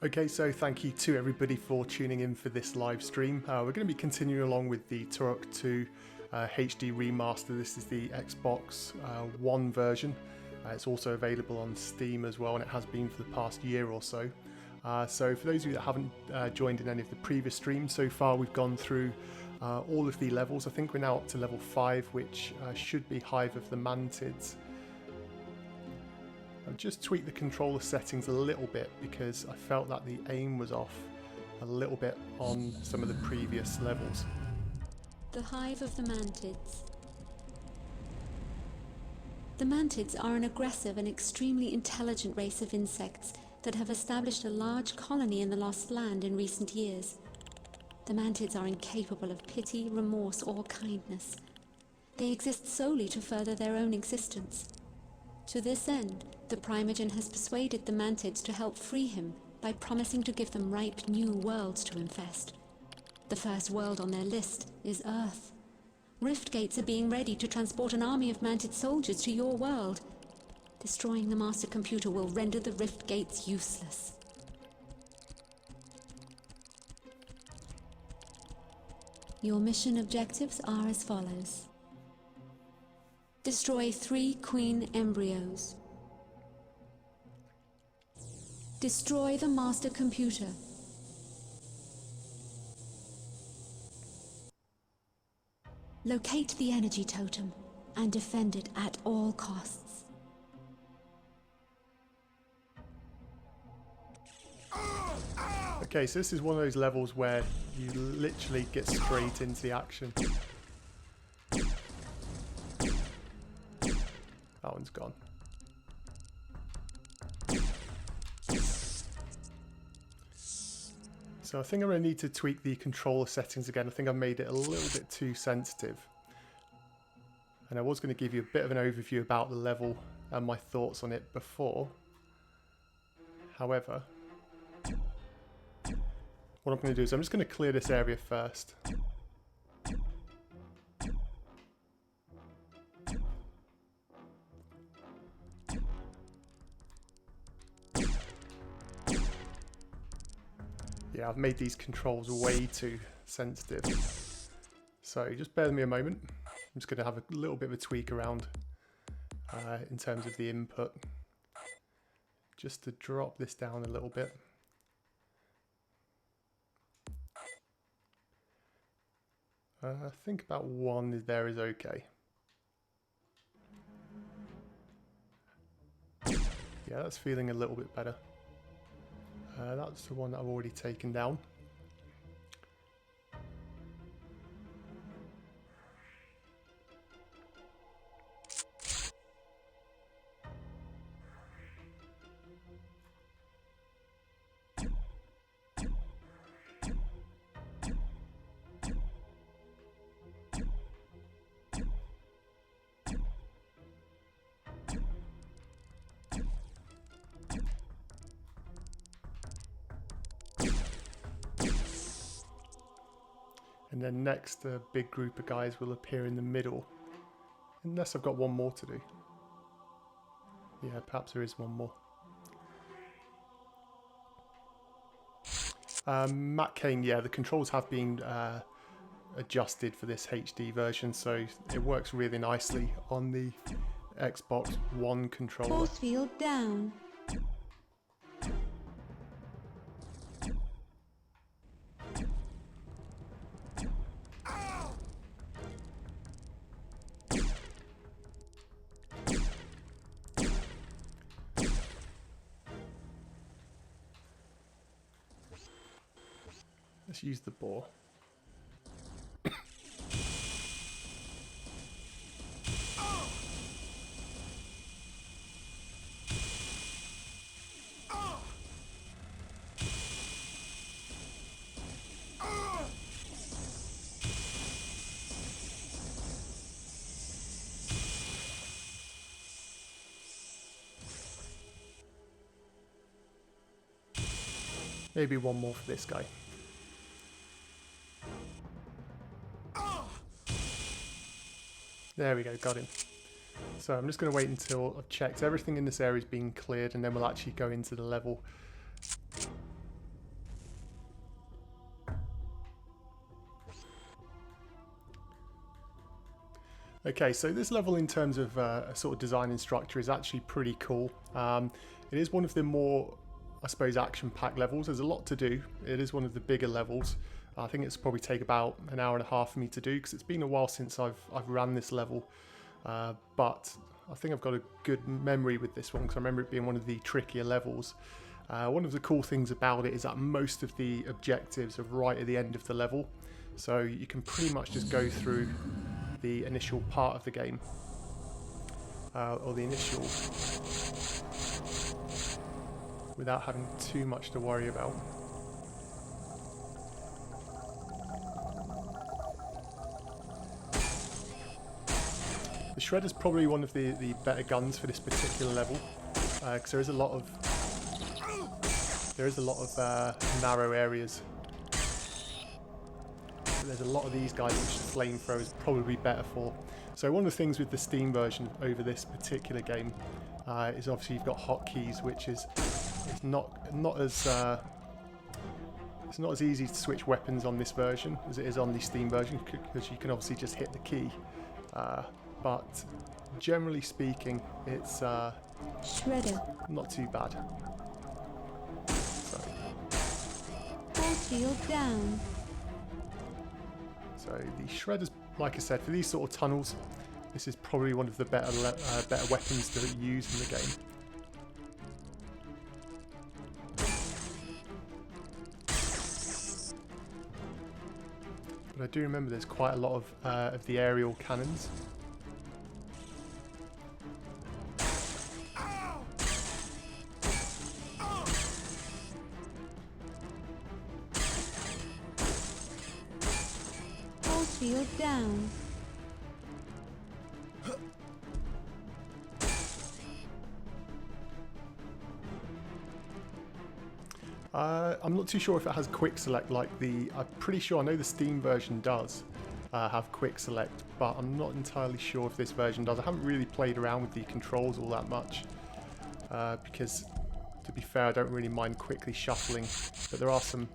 Okay, so thank you to everybody for tuning in for this live stream. We're going to be continuing along with the Turok 2 HD Remaster. This is the Xbox One version. It's also available on Steam as well, and it has been for the past year or so. So for those of you that haven't joined in any of the previous streams, so far we've gone through all of the levels. I think we're now up to level 5, which should be Hive of the Mantids. I've just tweaked the controller settings a little bit because I felt that the aim was off a little bit on some of the previous levels. The Hive of the Mantids. The Mantids are an aggressive and extremely intelligent race of insects that have established a large colony in the Lost Land in recent years. The Mantids are incapable of pity, remorse, or kindness. They exist solely to further their own existence. To this end, the Primogen has persuaded the Mantids to help free him by promising to give them ripe new worlds to infest. The first world on their list is Earth. Rift gates are being ready to transport an army of Mantid soldiers to your world. Destroying the master computer will render the rift gates useless. Your mission objectives are as follows. Destroy 3 queen embryos. Destroy the master computer. Locate the energy totem and defend it at all costs. Okay, so this is one of those levels where you literally get straight into the action. That one's gone. So I think I'm going to need to tweak the controller settings again. I think I've made it a little bit too sensitive. And I was going to give you a bit of an overview about the level and my thoughts on it before. However, what I'm going to do is I'm just going to clear this area first. Yeah, I've made these controls way too sensitive. So just bear with me a moment. I'm just going to have a little bit of a tweak around in terms of the input. Just to drop this down a little bit. I think about 1 there is okay. Yeah, that's feeling a little bit better. That's the one that I've already taken down. And then next, a big group of guys will appear in the middle. Unless I've got one more to do. Yeah, perhaps there is one more. Matt Kane, yeah, the controls have been adjusted for this HD version, so it works really nicely on the Xbox One controller. Force field down. Let's use the boar. Maybe one more for this guy. There we go, got him. So I'm just going to wait until I've checked everything in this area is being cleared, and then we'll actually go into the level. Okay, so this level in terms of a sort of design and structure is actually pretty cool. It is one of the more, I suppose, action-packed levels. There's a lot to do. It is one of the bigger levels. I think it's probably take about an hour and a half for me to do because it's been a while since I've ran this level. But I think I've got a good memory with this one because I remember it being one of the trickier levels. One of the cool things about it is that most of the objectives are right at the end of the level. So you can pretty much just go through the initial part of the game, or the initial, without having too much to worry about. The Shredder's probably one of the better guns for this particular level, because there is a lot of narrow areas. There's a lot of these guys which the flamethrower is probably better for. So one of the things with the Steam version over this particular game is obviously you've got hotkeys, which is not as easy to switch weapons on this version as it is on the Steam version, because you can obviously just hit the key. But generally speaking, it's Shredder. not too bad. So. Force field down. So the Shredders, like I said, for these sort of tunnels, this is probably one of the better weapons to use in the game. But I do remember there's quite a lot of the aerial cannons. Field down. I'm not too sure if it has quick select like I'm pretty sure, I know the Steam version does have quick select, but I'm not entirely sure if this version does. I haven't really played around with the controls all that much, because to be fair, I don't really mind quickly shuffling, but there are some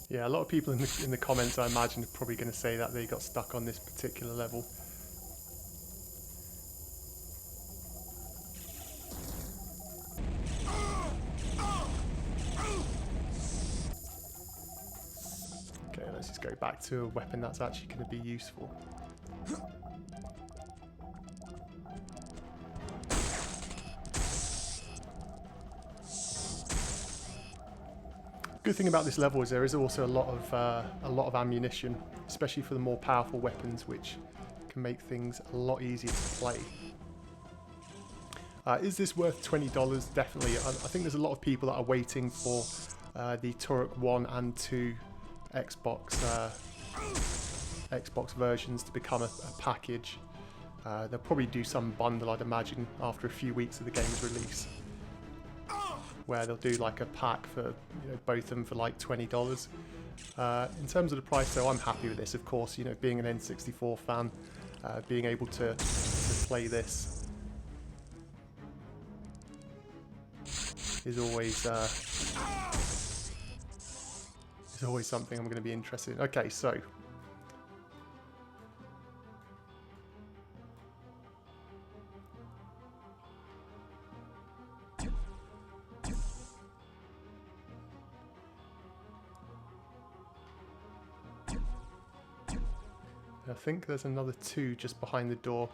Yeah, a lot of people in the comments, I imagine, are probably going to say that they got stuck on this particular level. Okay, let's just go back to a weapon that's actually going to be useful. Good thing about this level is there is also a lot of ammunition, especially for the more powerful weapons, which can make things a lot easier to play. Is this worth $20? Definitely. I think there's a lot of people that are waiting for the Turok 1 and 2 Xbox versions to become a package. They'll probably do some bundle, I'd imagine, after a few weeks of the game's release, where they'll do like a pack for both of them for like $20. In terms of the price, though, I'm happy with this. Of course, being an N64 fan, being able to play this is always something I'm going to be interested in. Okay, so I think there's another 2 just behind the door.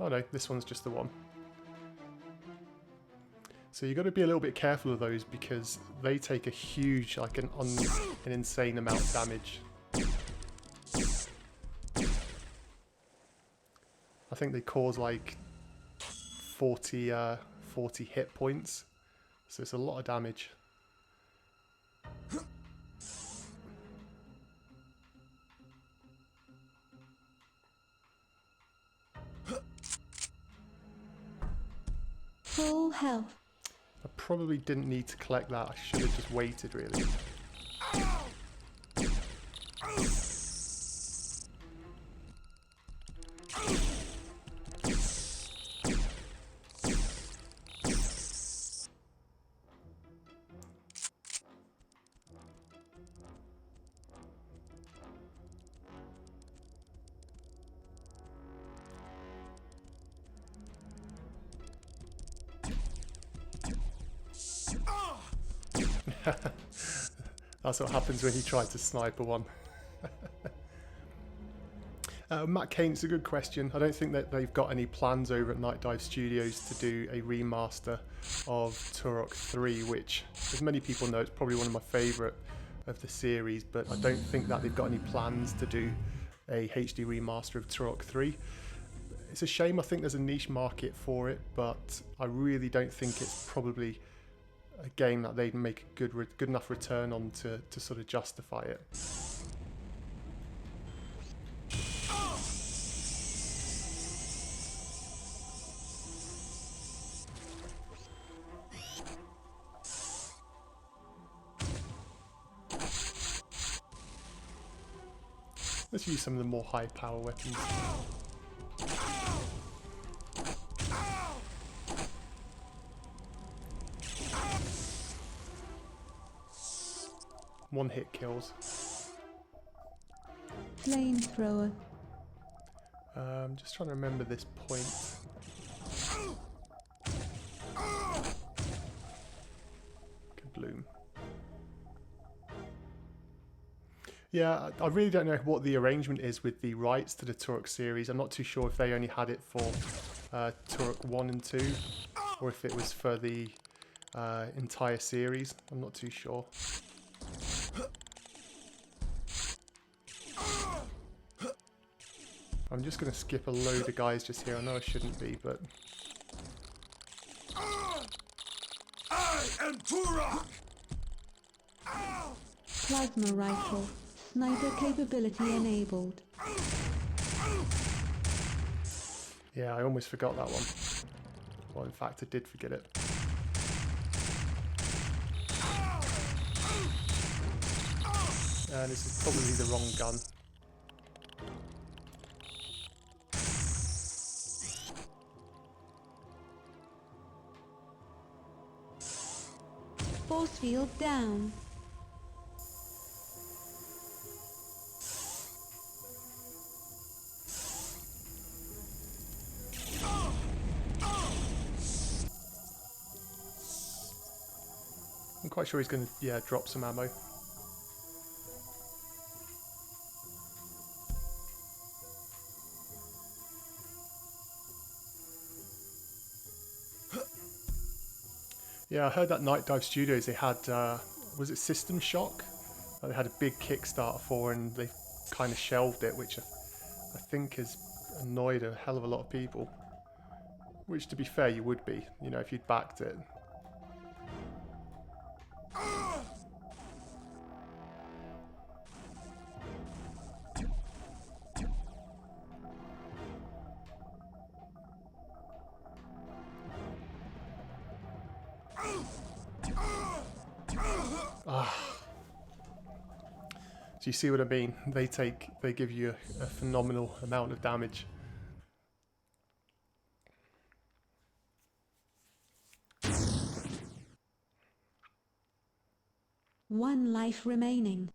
Oh no, this one's just the one. So you've got to be a little bit careful of those because they take a huge, like an insane amount of damage. I think they cause like 40 hit points, so it's a lot of damage. full health. I probably didn't need to collect that. I should have just waited, really. That's what happens when you try to sniper one. Matt Kane, it's a good question. I don't think that they've got any plans over at Night Dive Studios to do a remaster of Turok 3, which, as many people know, it's probably one of my favourite of the series, but I don't think that they've got any plans to do a HD remaster of Turok 3. It's a shame. I think there's a niche market for it, but I really don't think it's probably a game that they'd make a good enough return on to sort of justify it. Let's use some of the more high power weapons. One hit kills. Flamethrower. Just trying to remember this point. Kabloom. Yeah, I really don't know what the arrangement is with the rights to the Turok series. I'm not too sure if they only had it for Turok 1 and 2, or if it was for the entire series. I'm not too sure. I'm just going to skip a load of guys just here. I know I shouldn't be, but... I am Turok! Plasma rifle. Sniper capability enabled. Yeah, I almost forgot that one. Well, in fact, I did forget it. And this is probably the wrong gun. Force field down. I'm quite sure he's going to, yeah, drop some ammo. Yeah, I heard that Night Dive Studios, they had, was it System Shock? They had a big Kickstarter for, and they kind of shelved it, which I think has annoyed a hell of a lot of people. Which, to be fair, you would be, you know, if you'd backed it. Do you see what I mean? They give you a phenomenal amount of damage. One life remaining.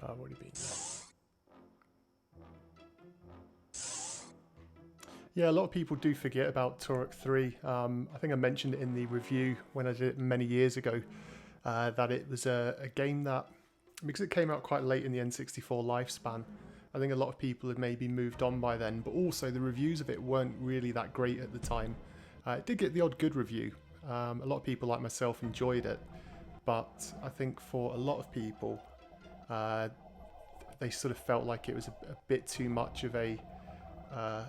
I've already been there. Yeah, a lot of people do forget about Turok 3. I think I mentioned it in the review when I did it many years ago, that it was a game that, because it came out quite late in the N64 lifespan, I think a lot of people had maybe moved on by then, but also the reviews of it weren't really that great at the time. It did get the odd good review. A lot of people like myself enjoyed it, but I think for a lot of people, they sort of felt like it was a bit too much of a I'm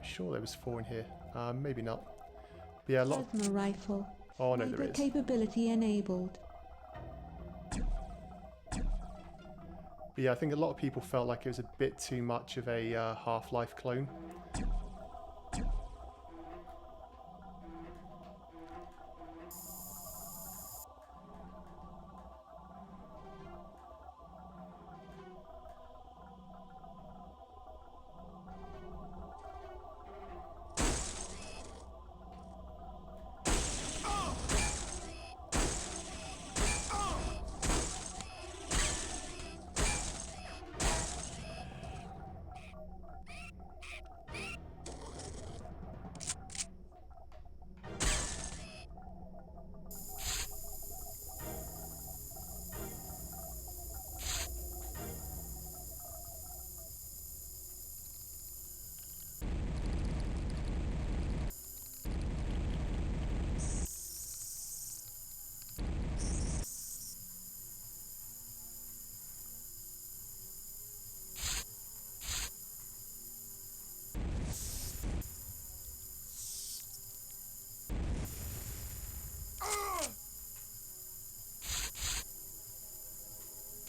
sure there was 4 in here. Maybe not. But yeah, a lot. Plasma rifle. Oh no, there Hyper is. capability enabled. But yeah, I think a lot of people felt like it was a bit too much of a Half-Life clone.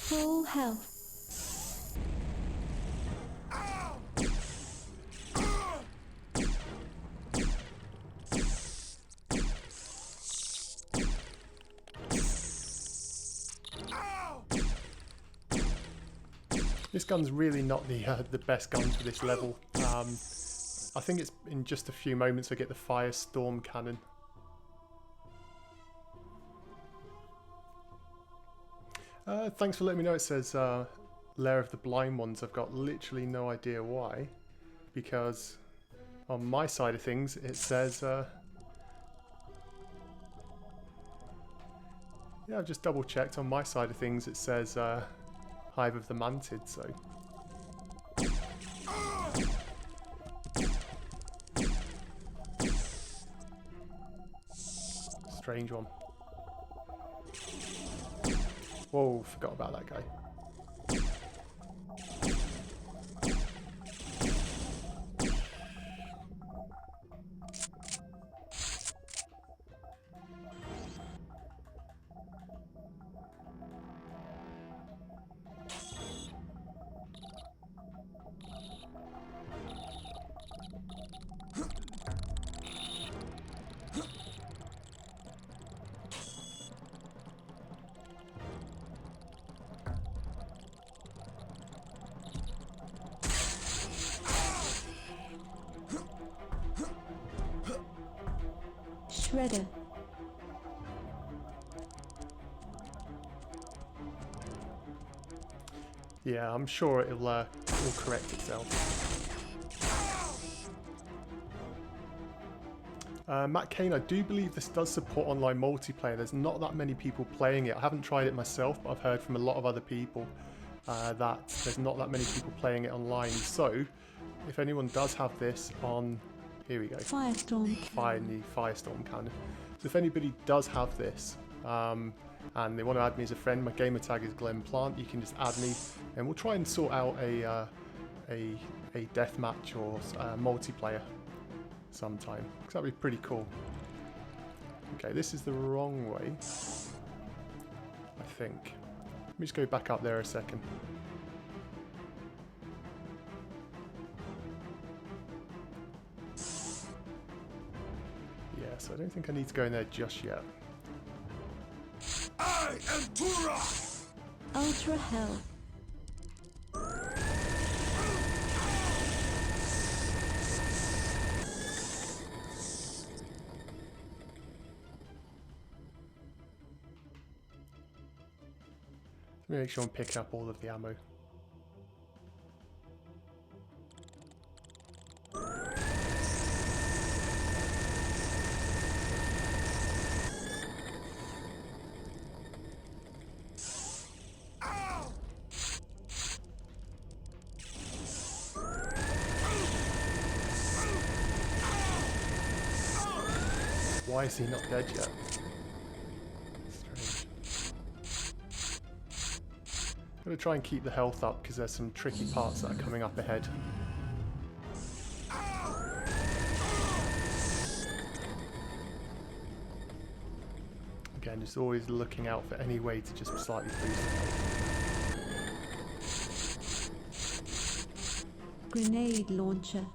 Full health. This gun's really not the best gun for this level. I think it's in just a few moments I get the Firestorm cannon. Thanks for letting me know. It says Lair of the Blind Ones. I've got literally no idea why, because on my side of things it says yeah, I've just double checked. On my side of things it says Hive of the Mantids, so strange one. Whoa, forgot about that guy. Shredder. Yeah, I'm sure it'll correct itself. Matt Kane, I do believe this does support online multiplayer. There's not that many people playing it. I haven't tried it myself, but I've heard from a lot of other people that there's not that many people playing it online. So, if anyone does have this on... Here we go. Firestorm. Firestorm cannon. So if anybody does have this and they want to add me as a friend, my gamer tag is Glenn Plant. You can just add me, and we'll try and sort out a deathmatch or multiplayer sometime, because that'd be pretty cool. Okay, this is the wrong way, I think. Let me just go back up there a second. So I don't think I need to go in there just yet. I am Turok! Ultra Hell. Let me make sure I'm picking up all of the ammo. Why is he not dead yet? Strange. I'm going to try and keep the health up because there's some tricky parts that are coming up ahead. Again, just always looking out for any way to just slightly boost the health. Grenade launcher.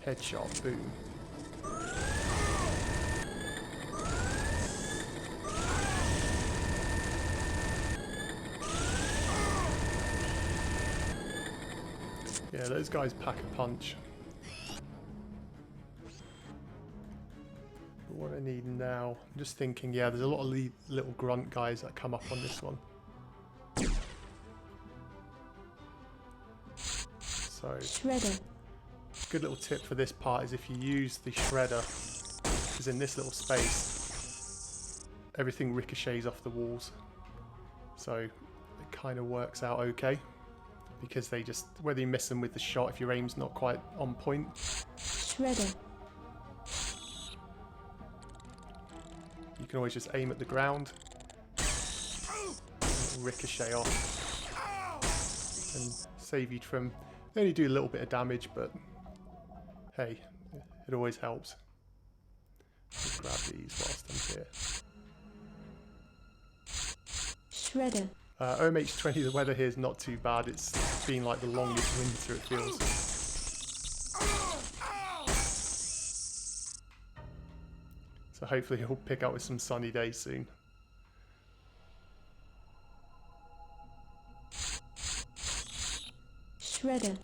Headshot, boom. Yeah, those guys pack a punch. But what I need now, I'm just thinking, yeah, there's a lot of little grunt guys that come up on this one. So, Shredder. good little tip for this part is if you use the shredder, because in this little space, everything ricochets off the walls. So it kind of works out okay. Because they just, whether you miss them with the shot, if your aim's not quite on point. Shredder. You can always just aim at the ground. And it'll ricochet off. And save you from, they only do a little bit of damage, but hey, it always helps. I'll grab these whilst I'm here. Shredder. OMH20, the weather here is not too bad. It's been like the longest winter it feels. So hopefully he'll pick up with some sunny days soon. Shredder.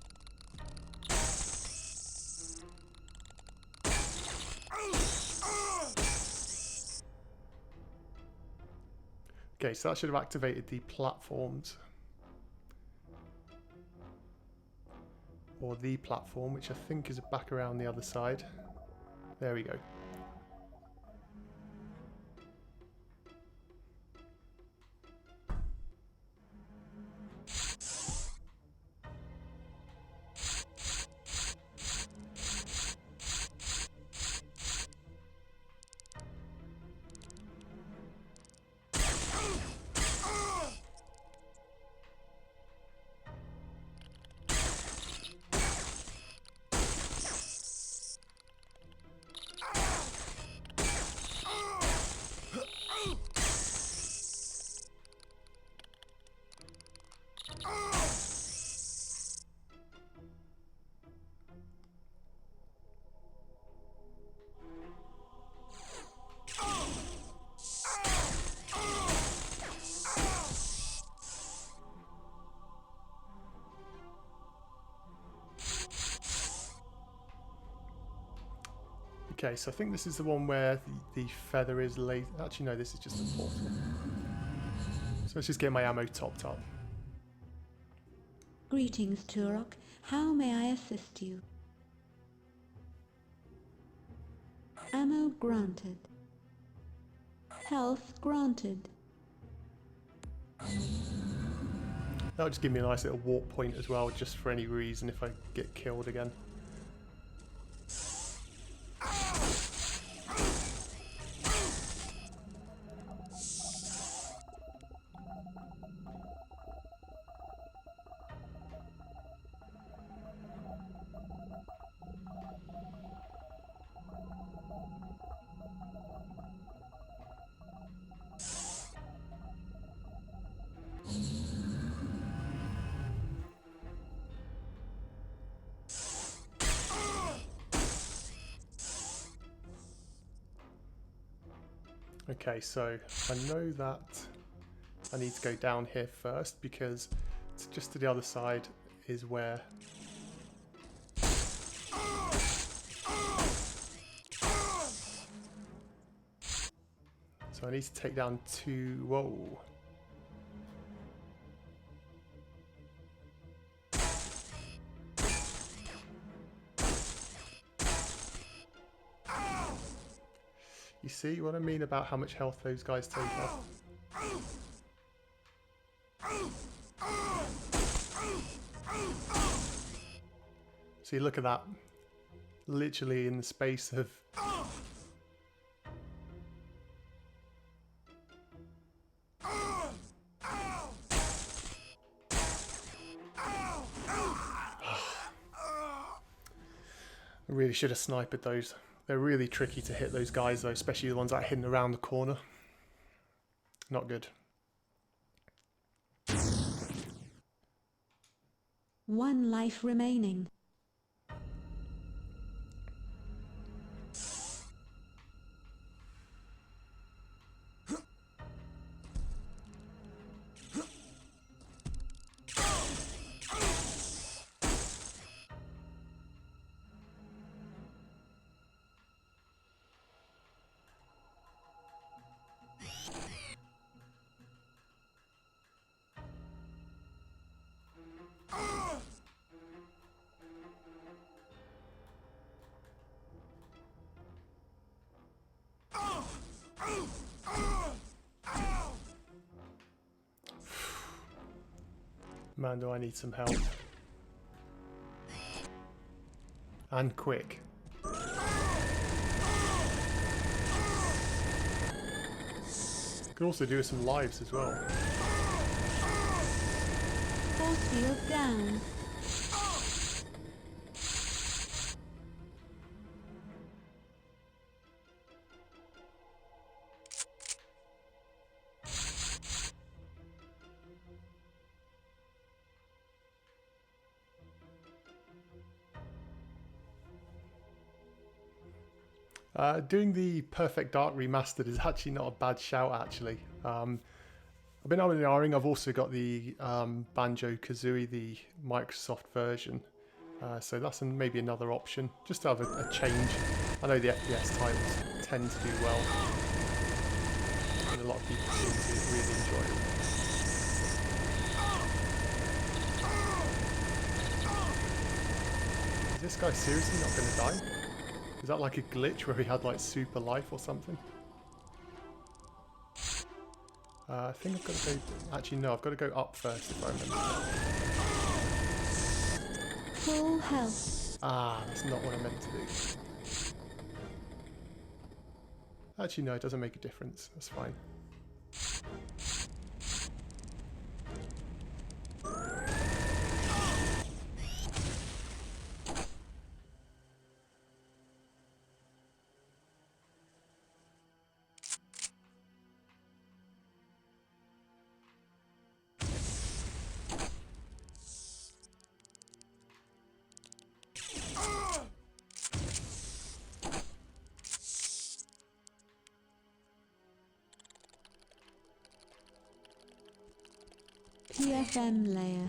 Okay, so that should have activated the platforms. Or the platform, which I think is back around the other side. There we go. Okay, so I think this is the one where the feather is laid. Actually, no, this is just a portal. So let's just get my ammo topped up. Greetings, Turok. How may I assist you? Ammo granted. Health granted. That'll just give me a nice little warp point as well, just for any reason if I get killed again. Okay, so I know that I need to go down here first because it's just to the other side is where... So I need to take down two... Whoa. You see what I mean about how much health those guys take off? See, look at that. Literally in the space of... I really should have sniped those. They're really tricky to hit, those guys though, especially the ones that are hidden around the corner. Not good. One life remaining. Man, do I need some help. And quick. Could also do with some lives as well. Force field down. Doing the Perfect Dark Remastered is actually not a bad shout, actually. I've been out in the R-ing. I've also got the Banjo-Kazooie, the Microsoft version. So that's maybe another option, just to have a change. I know the FPS titles tend to do well, and a lot of people seem to really enjoy it. Is this guy seriously not going to die? Is that like a glitch where he had like super life or something? I think I've got to go... Actually, no, I've got to go up first if I remember. Full health. Ah, that's not what I meant to do. Actually, no, it doesn't make a difference. That's fine. PFM layer.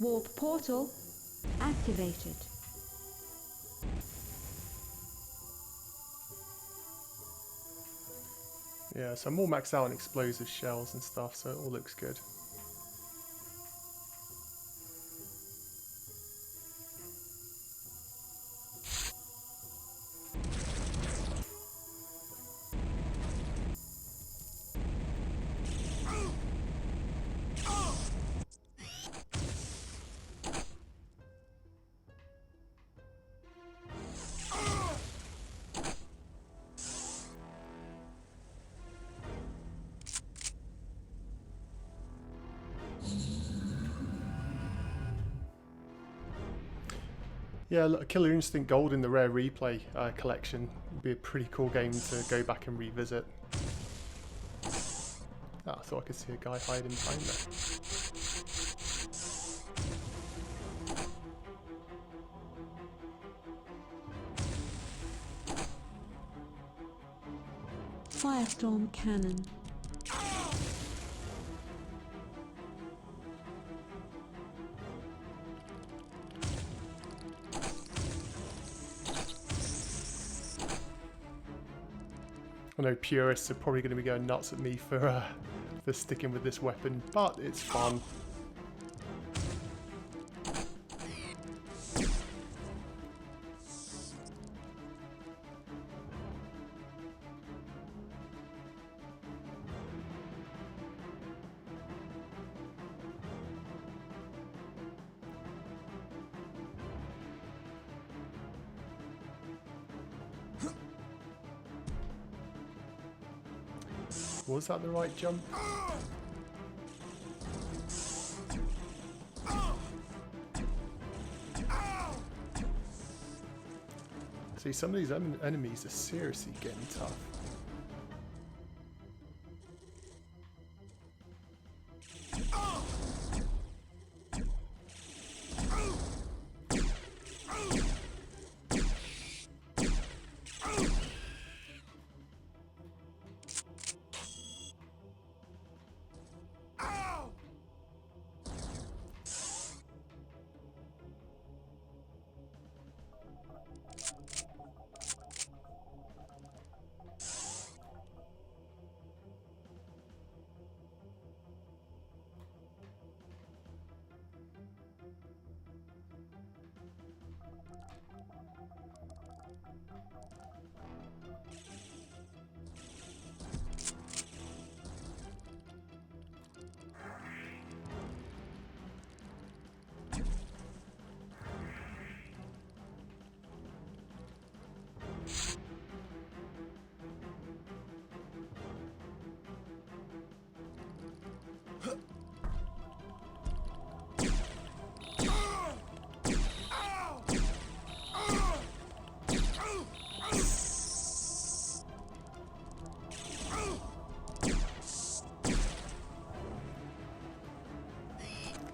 Warp portal activated. Yeah, so I'm all maxed out on explosive shells and stuff, so it all looks good. Yeah, look, Killer Instinct Gold in the Rare Replay collection would be a pretty cool game to go back and revisit. Ah, I thought I could see a guy hiding behind there. firestorm cannon. I know purists are probably going to be going nuts at me for sticking with this weapon, but it's fun. Was that the right jump? See, some of these enemies are seriously getting tough.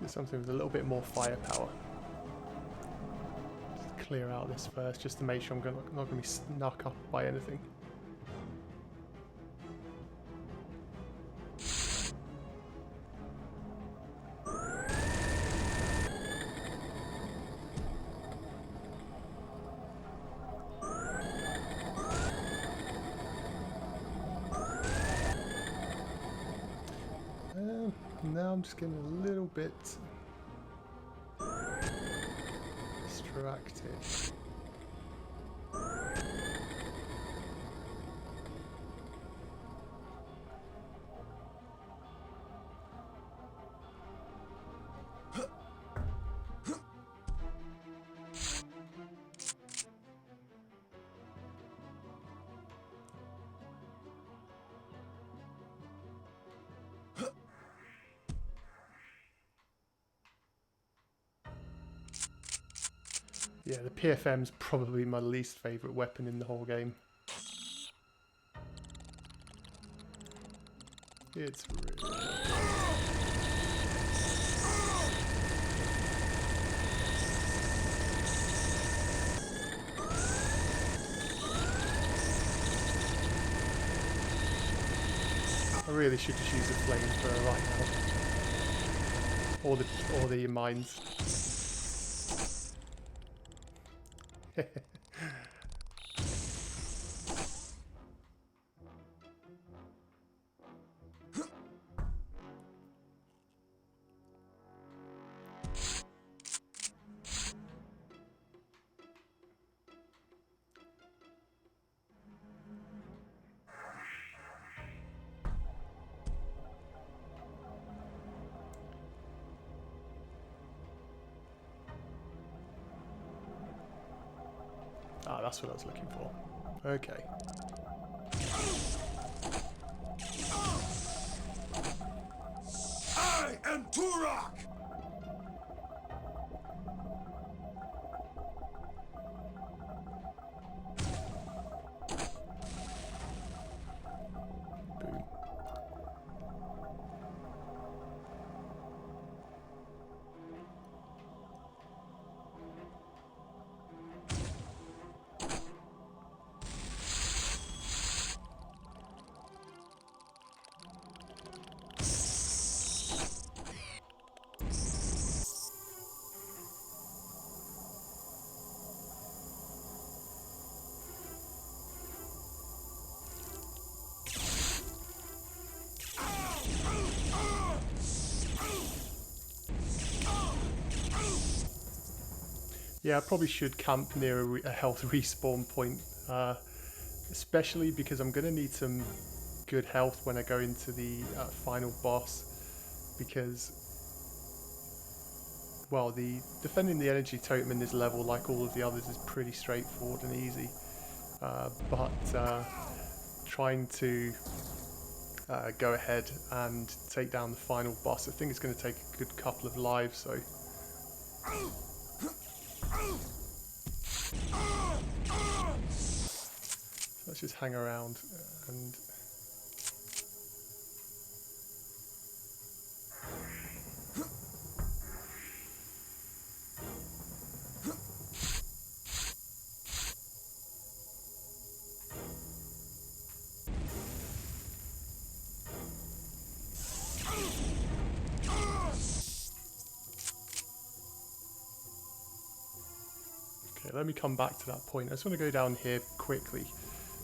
Something with a little bit more firepower. Just clear out this first, just to make sure I'm not going to be snuck up by anything. Now I'm just getting a little bit distracted. Yeah, the PFM's probably my least favourite weapon in the whole game. It's really... I really should just use a flamethrower right now. Or the mines. Ah, that's what I was looking for. Okay. I am Turok! Boom. Yeah, I probably should camp near a health respawn point, especially because I'm going to need some good health when I go into the final boss, because, well, defending the energy totem in this level, like all of the others, is pretty straightforward and easy, but trying to go ahead and take down the final boss, I think it's going to take a good couple of lives, so... Let's just hang around and... Okay, let me come back to that point. I just want to go down here quickly.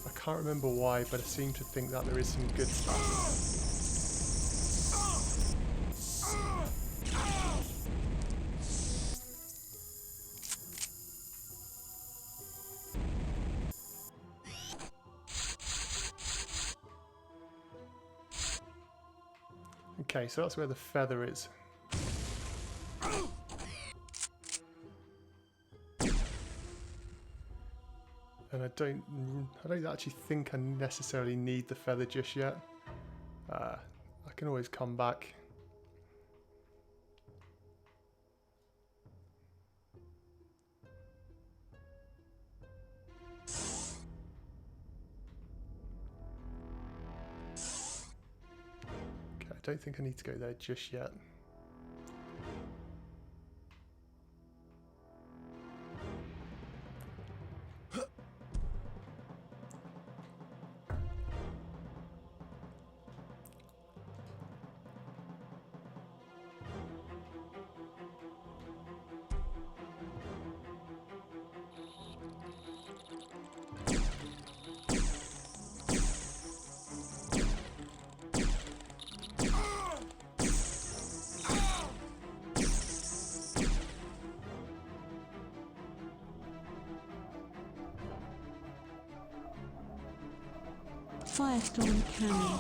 I can't remember why, but I seem to think that there is some good stuff. Okay, so that's where the feather is. And I don't actually think I necessarily need the feather just yet. I can always come back. Okay, I don't think I need to go there just yet. Firestorm Cannon.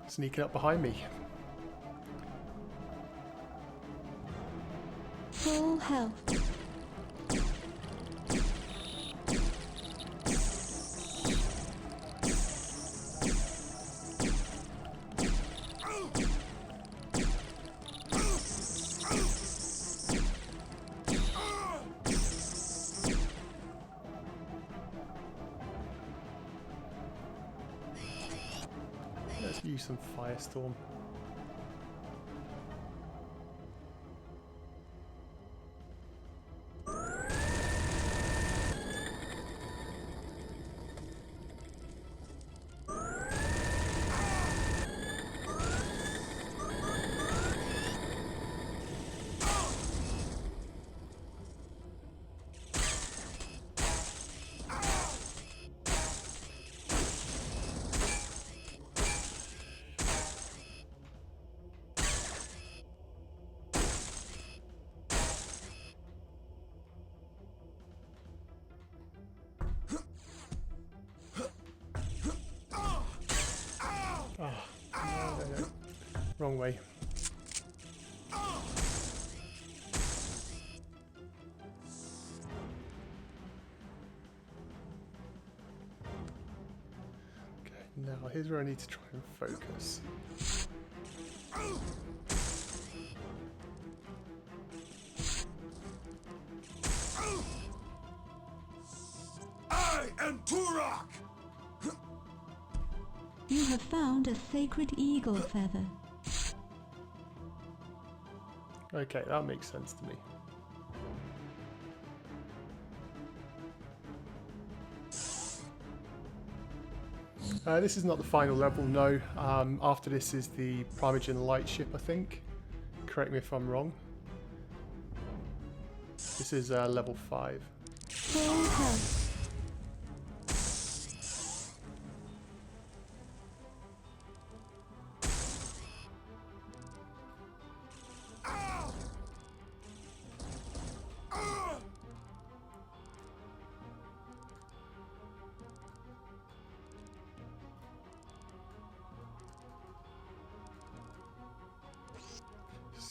Sneaking up behind me. Full health. Let's use some Firestorm. No. Wrong way. Okay, now here's where I need to try and focus. I am Turok! You have found a sacred eagle feather. Okay, that makes sense to me. This is not the final level, no. After this is the Primogen Lightship, I think. Correct me if I'm wrong. This is level 5. Full health.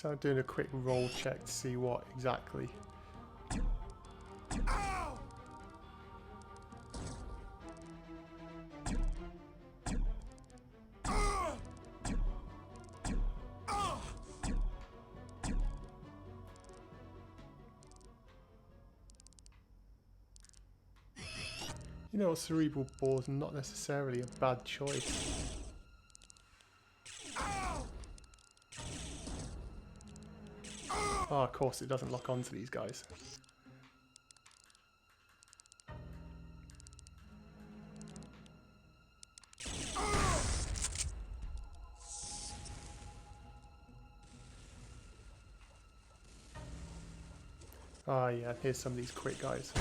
So I'm doing a quick roll check to see what exactly. Ow! Ah! Ah! You know what, cerebral bore is not necessarily a bad choice. Ow! Oh, of course it doesn't lock onto these guys. Ah, yeah, here's some of these quick guys.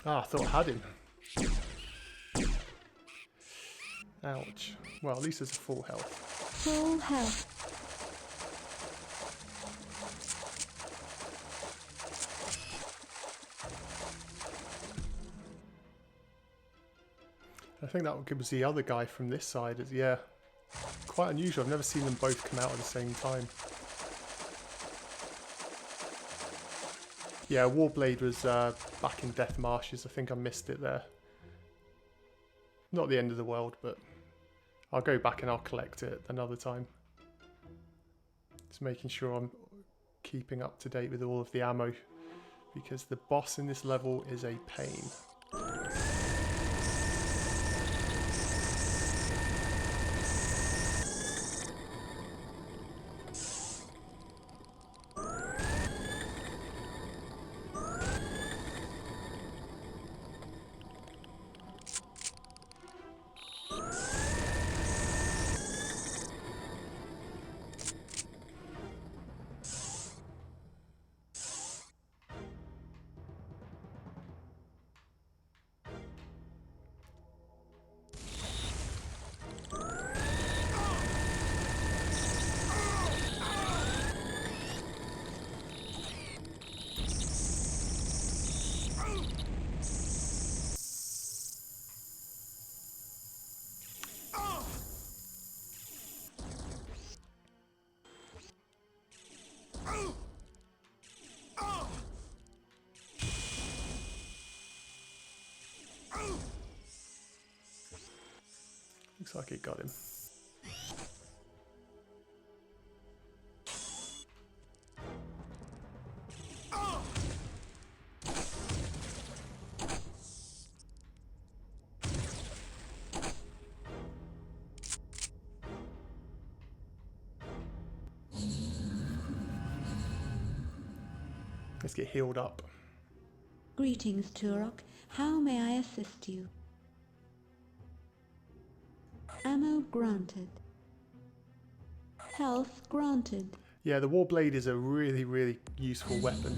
Ah, I thought I had him. Ouch. Well, at least there's a full health. Full health. I think that was the other guy from this side. Yeah, quite unusual. I've never seen them both come out at the same time. Yeah, Warblade was back in Death Marshes. I think I missed it there. Not the end of the world, but I'll go back and I'll collect it another time. Just making sure I'm keeping up to date with all of the ammo, because the boss in this level is a pain. Looks like it got him. Let's get healed up. Greetings, Turok. How may I assist you? Ammo granted. Health granted. Yeah, the Warblade is a really, really useful weapon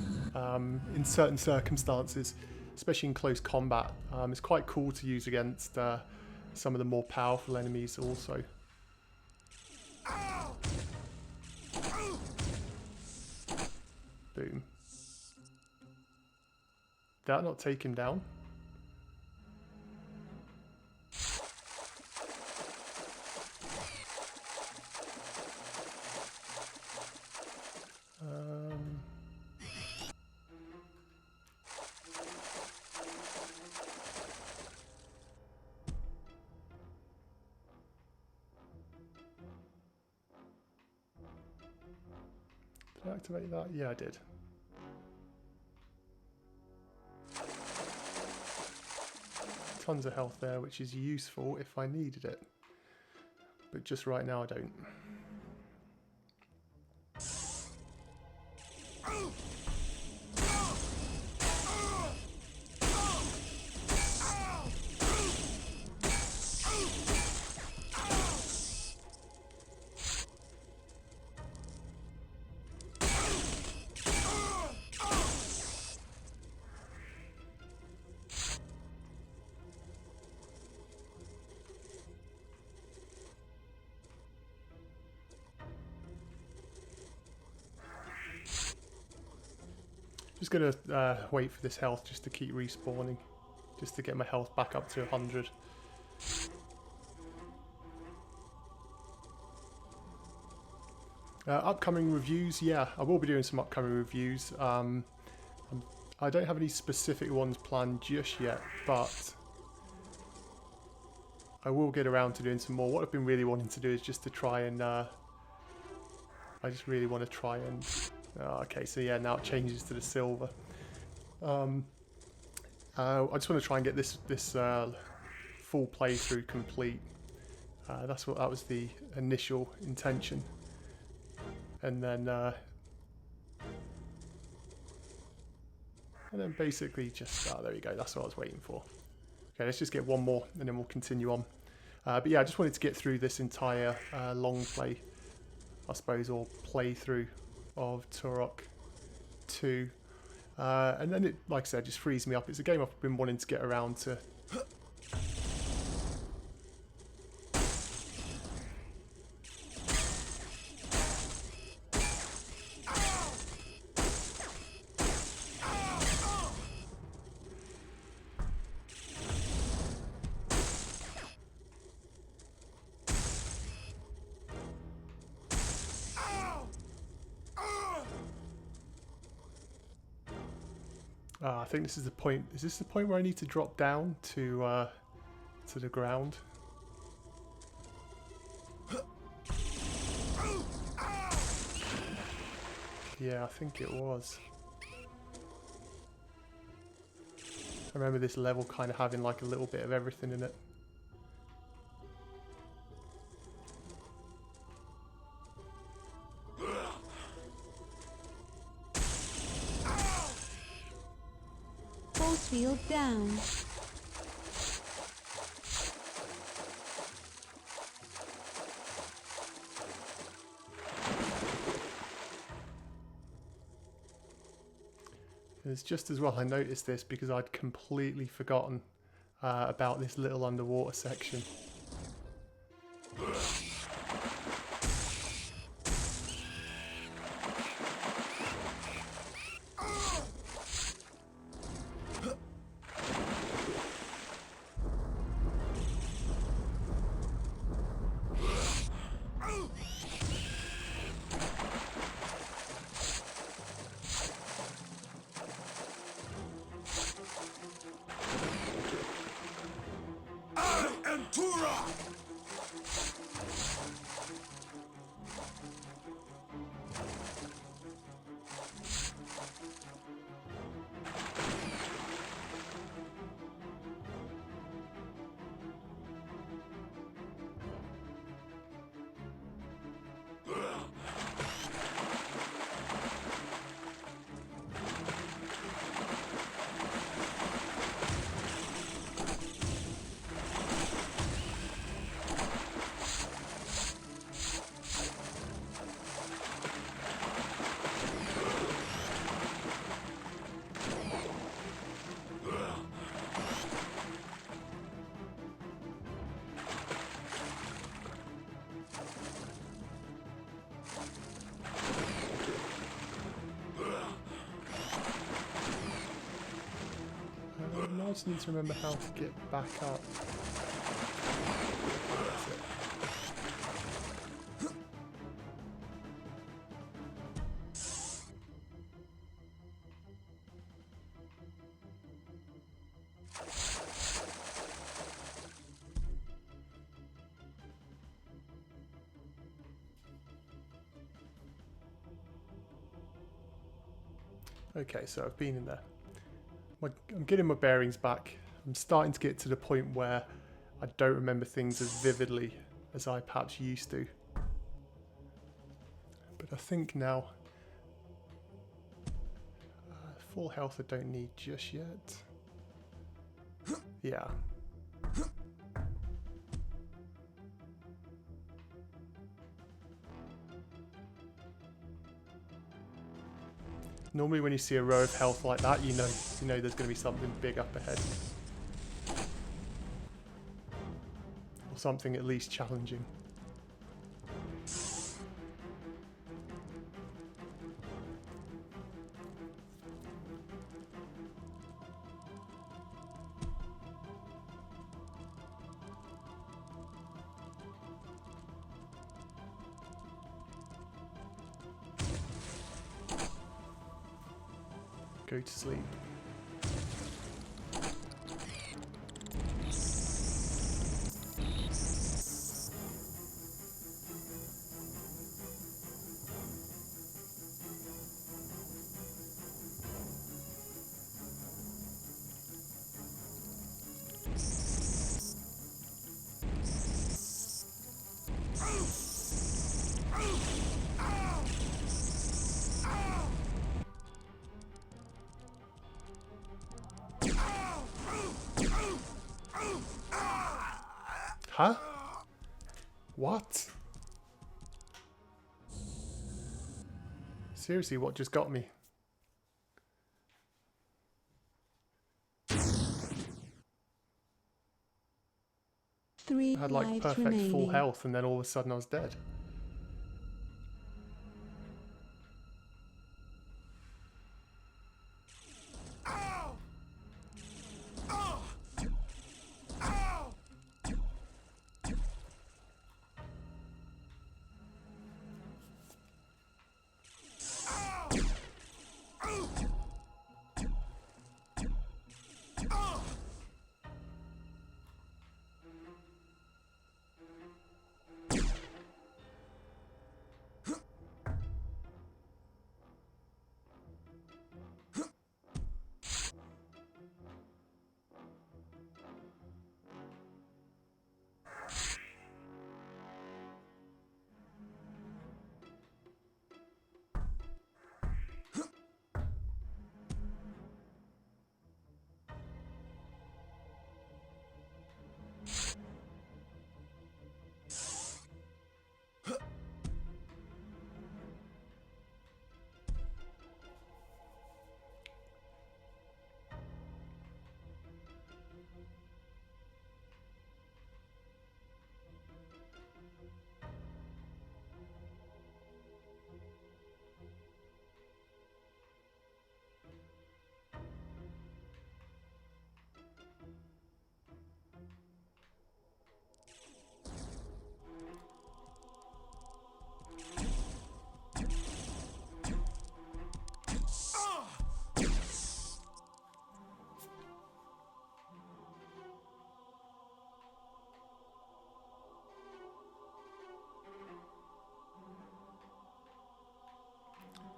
in certain circumstances, especially in close combat. It's quite cool to use against some of the more powerful enemies also. Boom. Did that not take him down? Did I activate that? Yeah, I did. Tons of health there, which is useful if I needed it. But just right now I don't. Just going to wait for this health just to keep respawning. Just to get my health back up to 100. Upcoming reviews, yeah, I will be doing some upcoming reviews. I don't have any specific ones planned just yet, but I will get around to doing some more. What I've been really wanting to do is just to try and... I just really want to try and... okay, so yeah, now it changes to the silver. I just want to try and get this full playthrough complete. That was the initial intention. And then basically just, there we go, that's what I was waiting for. Okay, let's just get one more and then we'll continue on. But yeah, I just wanted to get through this entire long play, I suppose, or playthrough of Turok 2. And then it, like I said, just frees me up. It's a game I've been wanting to get around to. I think this is the point. Is this the point where I need to drop down to the ground? Yeah, I think it was. I remember this level kind of having like a little bit of everything in it. Force field down. It's just as well I noticed this because I'd completely forgotten about this little underwater section. Turok! Now I just need to remember how to get back up. That's it. Okay, so I've been in there. I'm getting my bearings back. I'm starting to get to the point where I don't remember things as vividly as I perhaps used to. But I think now, full health I don't need just yet. Yeah. Normally when you see a row of health like that, you know there's going to be something big up ahead. Or something at least challenging. go to sleep. Huh? What? Seriously, what just got me? Three I had like lives perfect remaining. full health and then all of a sudden I was dead.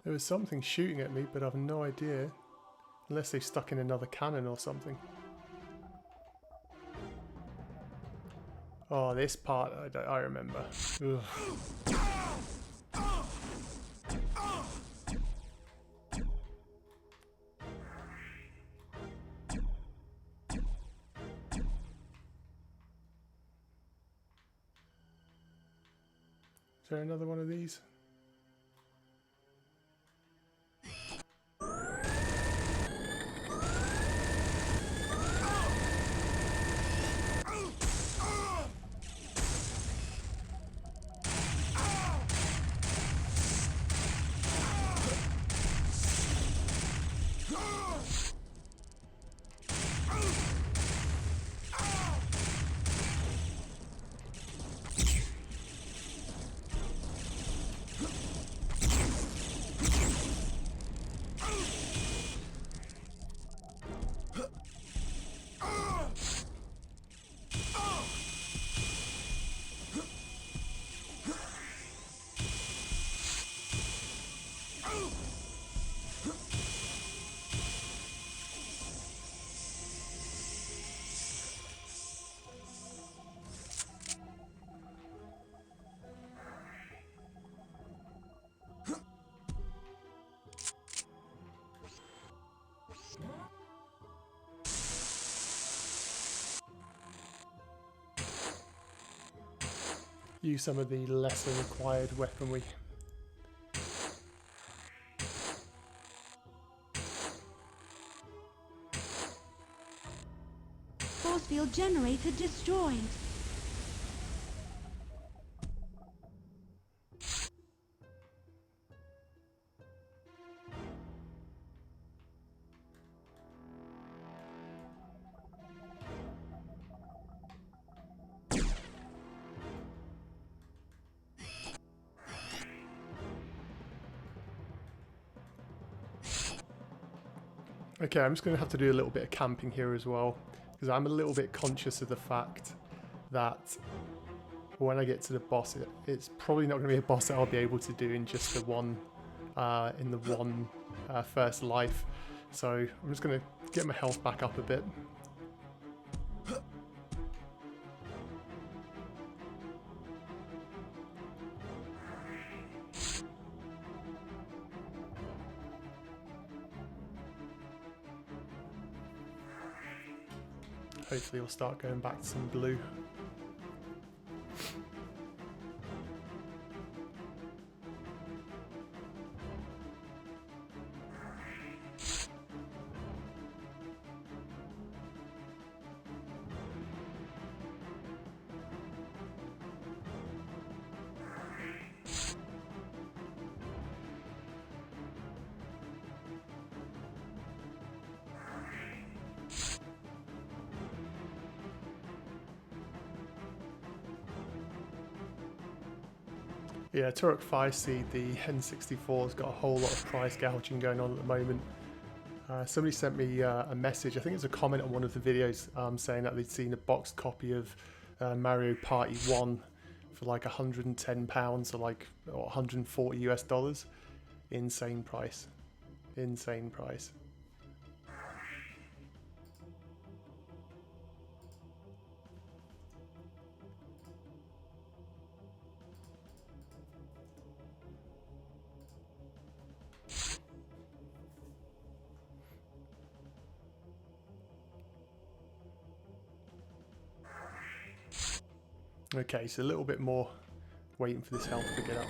There was something shooting at me, but I've no idea. Unless they stuck in another cannon or something. Oh, this part I remember. Ugh. Is there another one of these? Use some of the lesser required weaponry. Force field generator destroyed. Okay, I'm just going to have to do a little bit of camping here as well, because I'm a little bit conscious of the fact that when I get to the boss, it's probably not going to be a boss that I'll be able to do in just the one, first life. So I'm just going to get my health back up a bit. Hopefully we'll start going back to some blue. Yeah, Turok 5C, the N64 has got a whole lot of price gouging going on at the moment. Somebody sent me a message, I think it's a comment on one of the videos, saying that they'd seen a boxed copy of Mario Party 1 for like £110 or like 140 US dollars. Insane price. Insane price. Okay, so a little bit more waiting for this health to get up.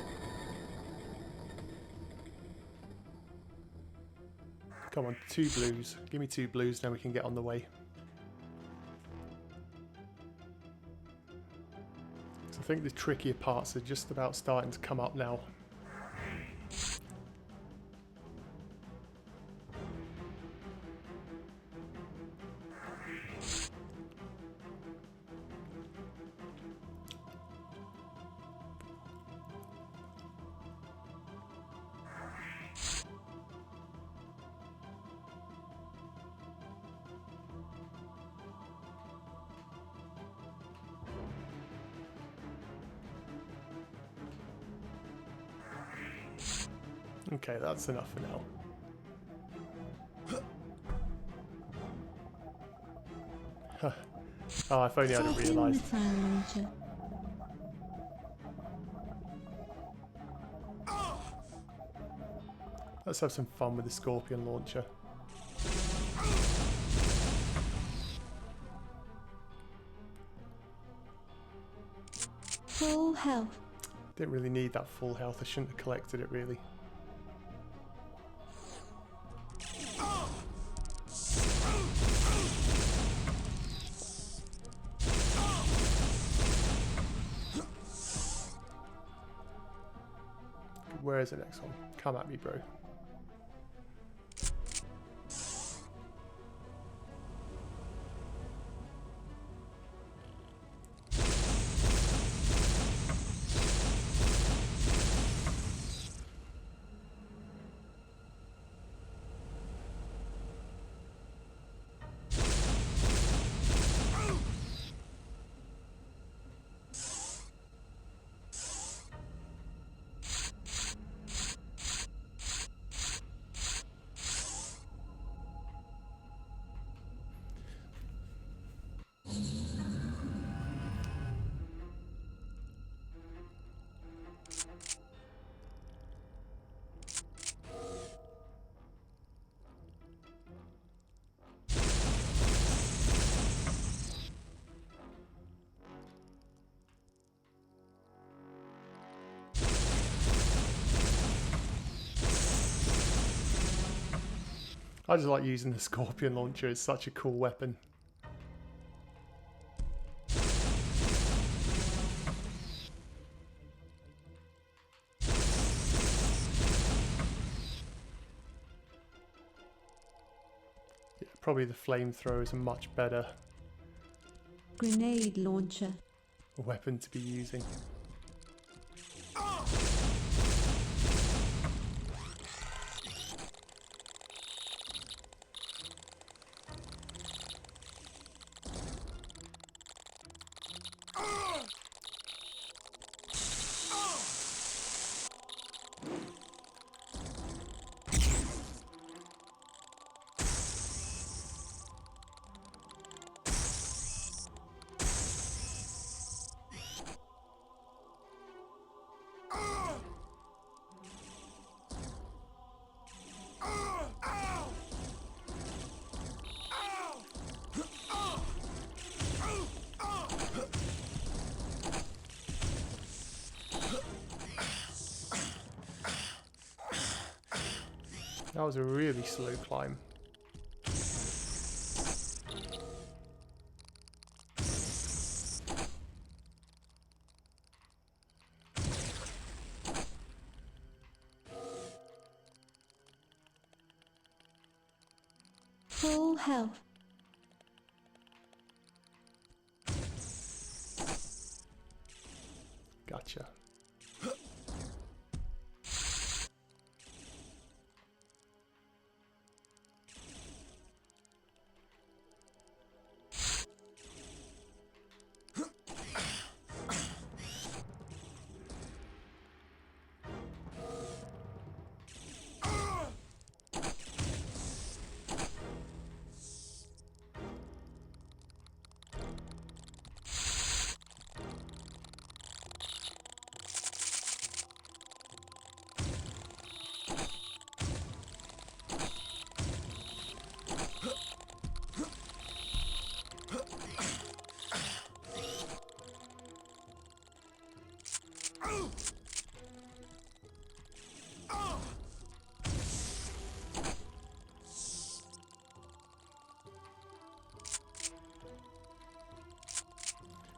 Come on, 2 blues. Give me 2 blues, then we can get on the way. So I think the trickier parts are just about starting to come up now. Okay, that's enough for now. Oh, if only I'd have realised. Let's have some fun with the Scorpion launcher. Full health. Didn't really need that full health, I shouldn't have collected it really. Where is the next one? Come at me, bro. I just like using the Scorpion launcher, it's such a cool weapon. Yeah, probably the flamethrower is a much better Grenade launcher. weapon to be using. was a really slow climb. Full health. Gotcha.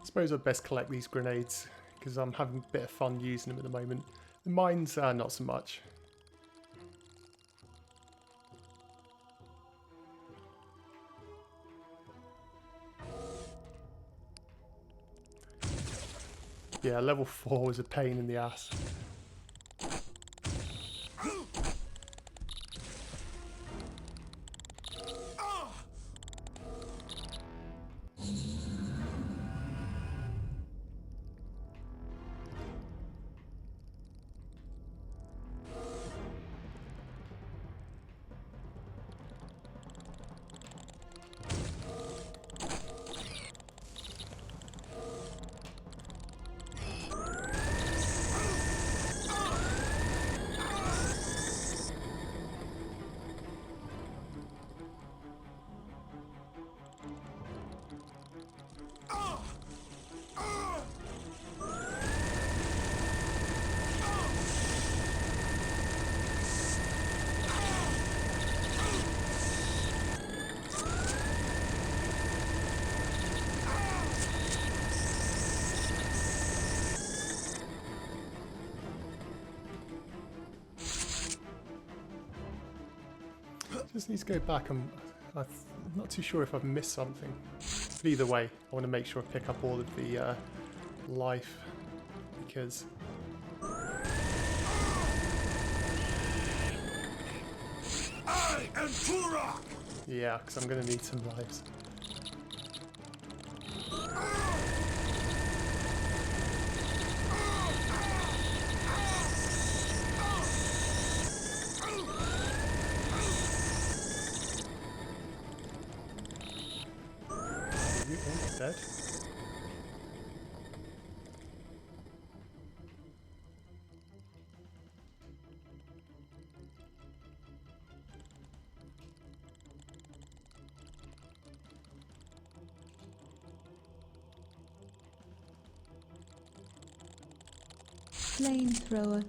I suppose I'd best collect these grenades because I'm having a bit of fun using them at the moment. The mines, not so much. Yeah, level 4 was a pain in the ass. Just need to go back. I'm not too sure if I've missed something. But either way, I want to make sure I pick up all of the life because I am Turok! yeah, because I'm going to need some lives. Dead. Flamethrower.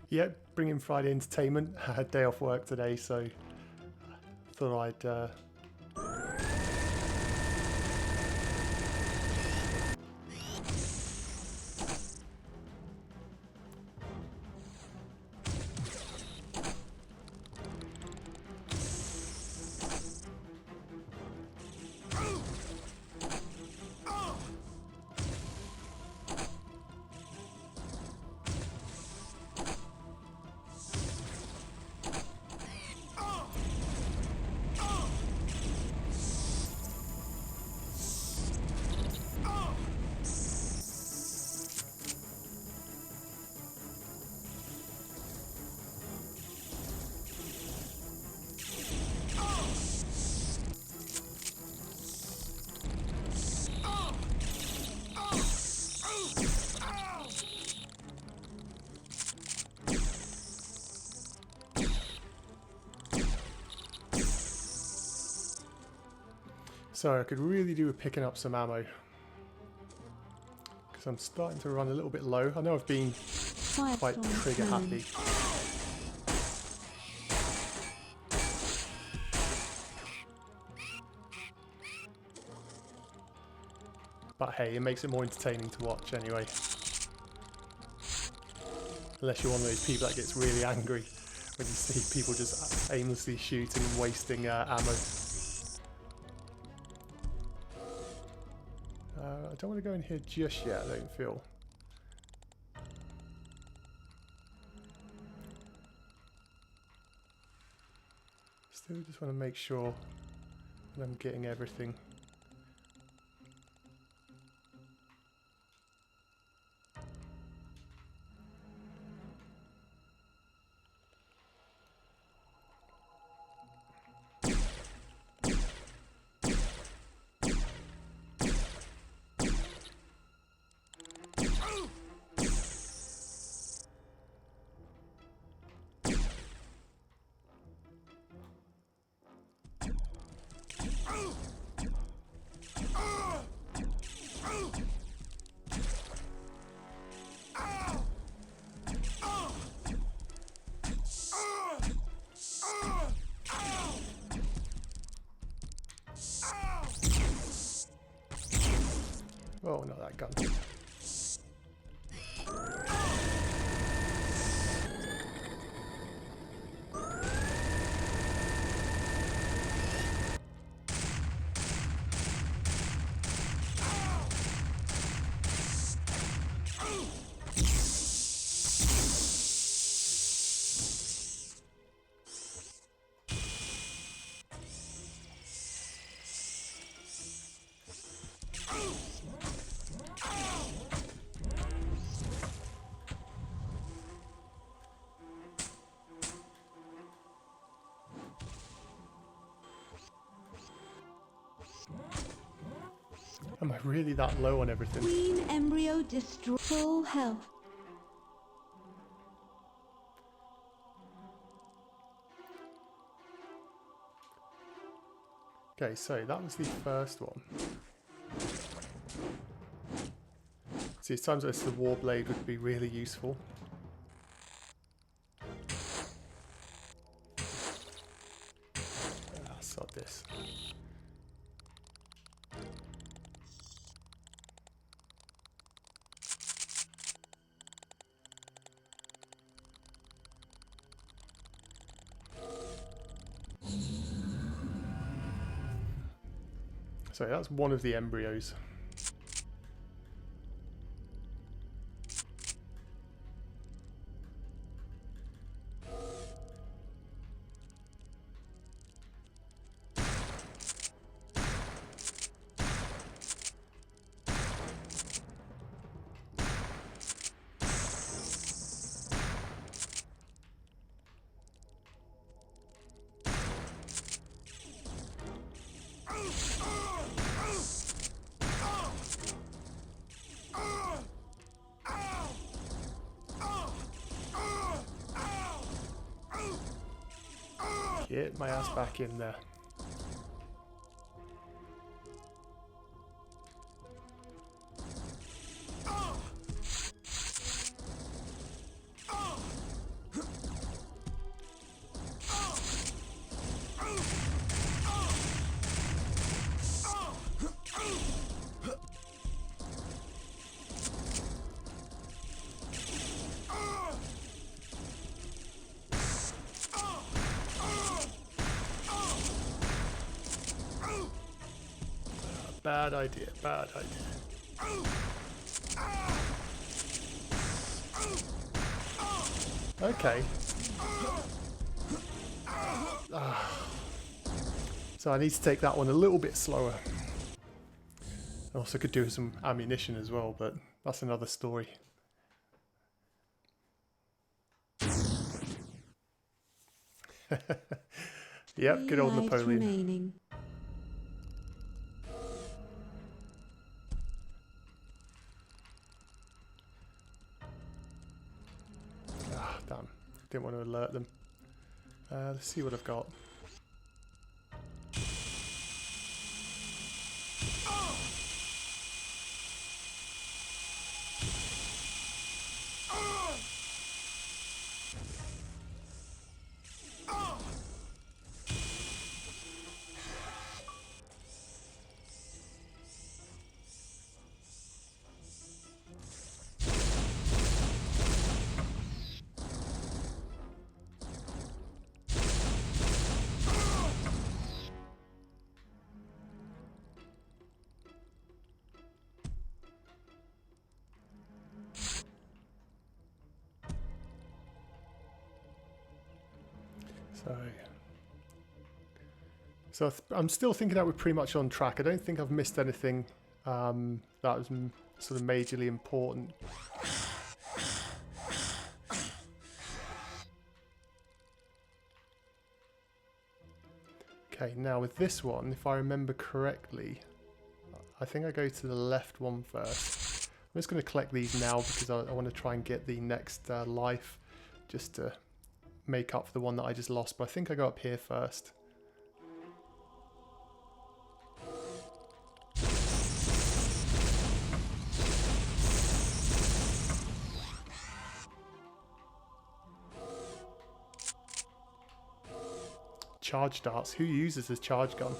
Yeah, bringing Friday entertainment. I had day off work today, so thought I'd So I could really do with picking up some ammo. Because I'm starting to run a little bit low. I know I've been quite trigger happy. But hey, it makes it more entertaining to watch anyway. Unless you're one of those people that gets really angry when you see people just aimlessly shooting and wasting ammo. I don't want to go in here just yet, I don't feel. Still just want to make sure that I'm getting everything. Oh, not that gun. Am I really that low on everything? Queen embryo destroy full health. Okay, so that was the first one. See, it's times like this the Warblade would be really useful. Ah, sod this. So that's one of the embryos. Get my ass back in there. Bad idea, bad idea. Okay. So I need to take that one a little bit slower. I also could do with some ammunition as well, but that's another story. Yep, good old Napoleon. Remaining. Ah, damn. Didn't want to alert them. Let's see what I've got. So I'm still thinking that we're pretty much on track. I don't think I've missed anything that was sort of majorly important. Okay, now with this one, if I remember correctly, I think I go to the left one first. I'm just going to collect these now because I want to try and get the next life just to make up for the one that I just lost. But I think I go up here first. Charge darts. Who uses this charge gun?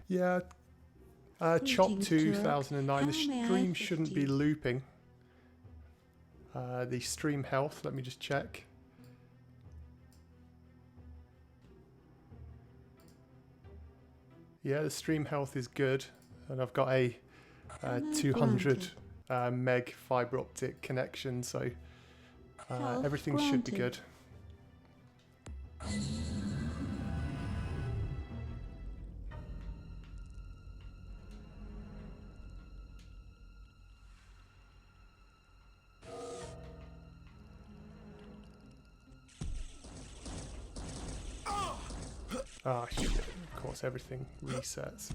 Yeah. Chop 2009. The stream shouldn't be looping. The stream health, let me just check. Yeah, the stream health is good, and I've got a 200 meg fiber optic connection, so everything should be good. Ah, shit. Of course, everything resets.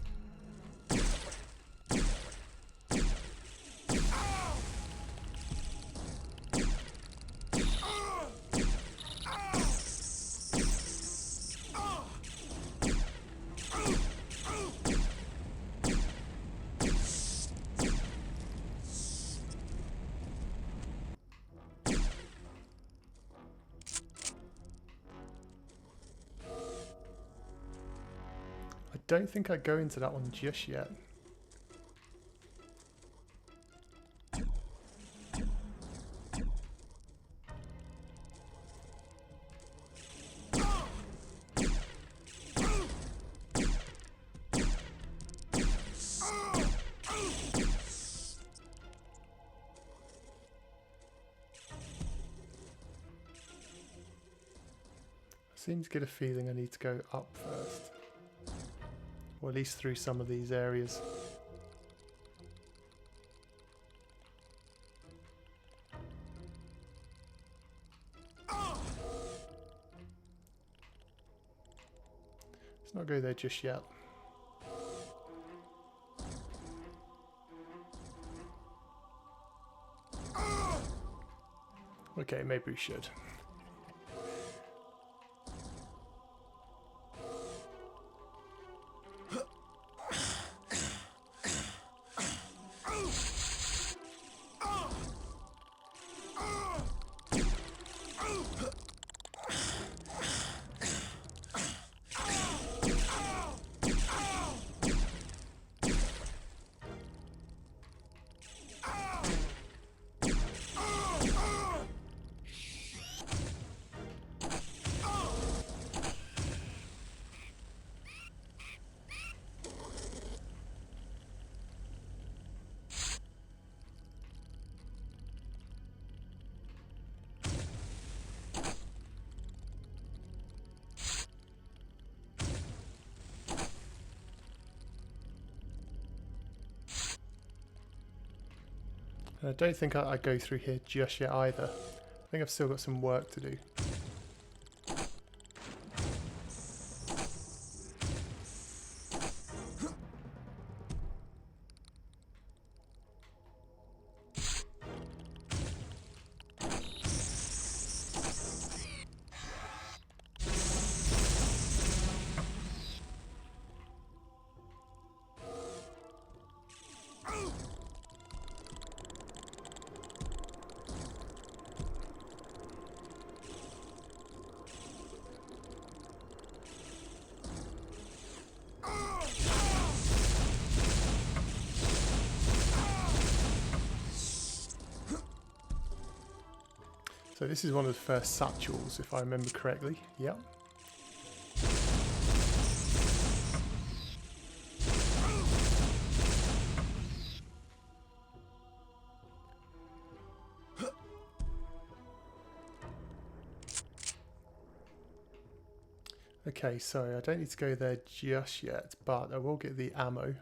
I don't think I go into that one just yet. I seem to get a feeling I need to go up first. Or at least through some of these areas. Let's not go there just yet. Okay, maybe we should. I don't think I go through here just yet either. think I've still got some work to do. So this is one of the first satchels, if I remember correctly. Yep. Okay, so I don't need to go there just yet, but I will get the ammo.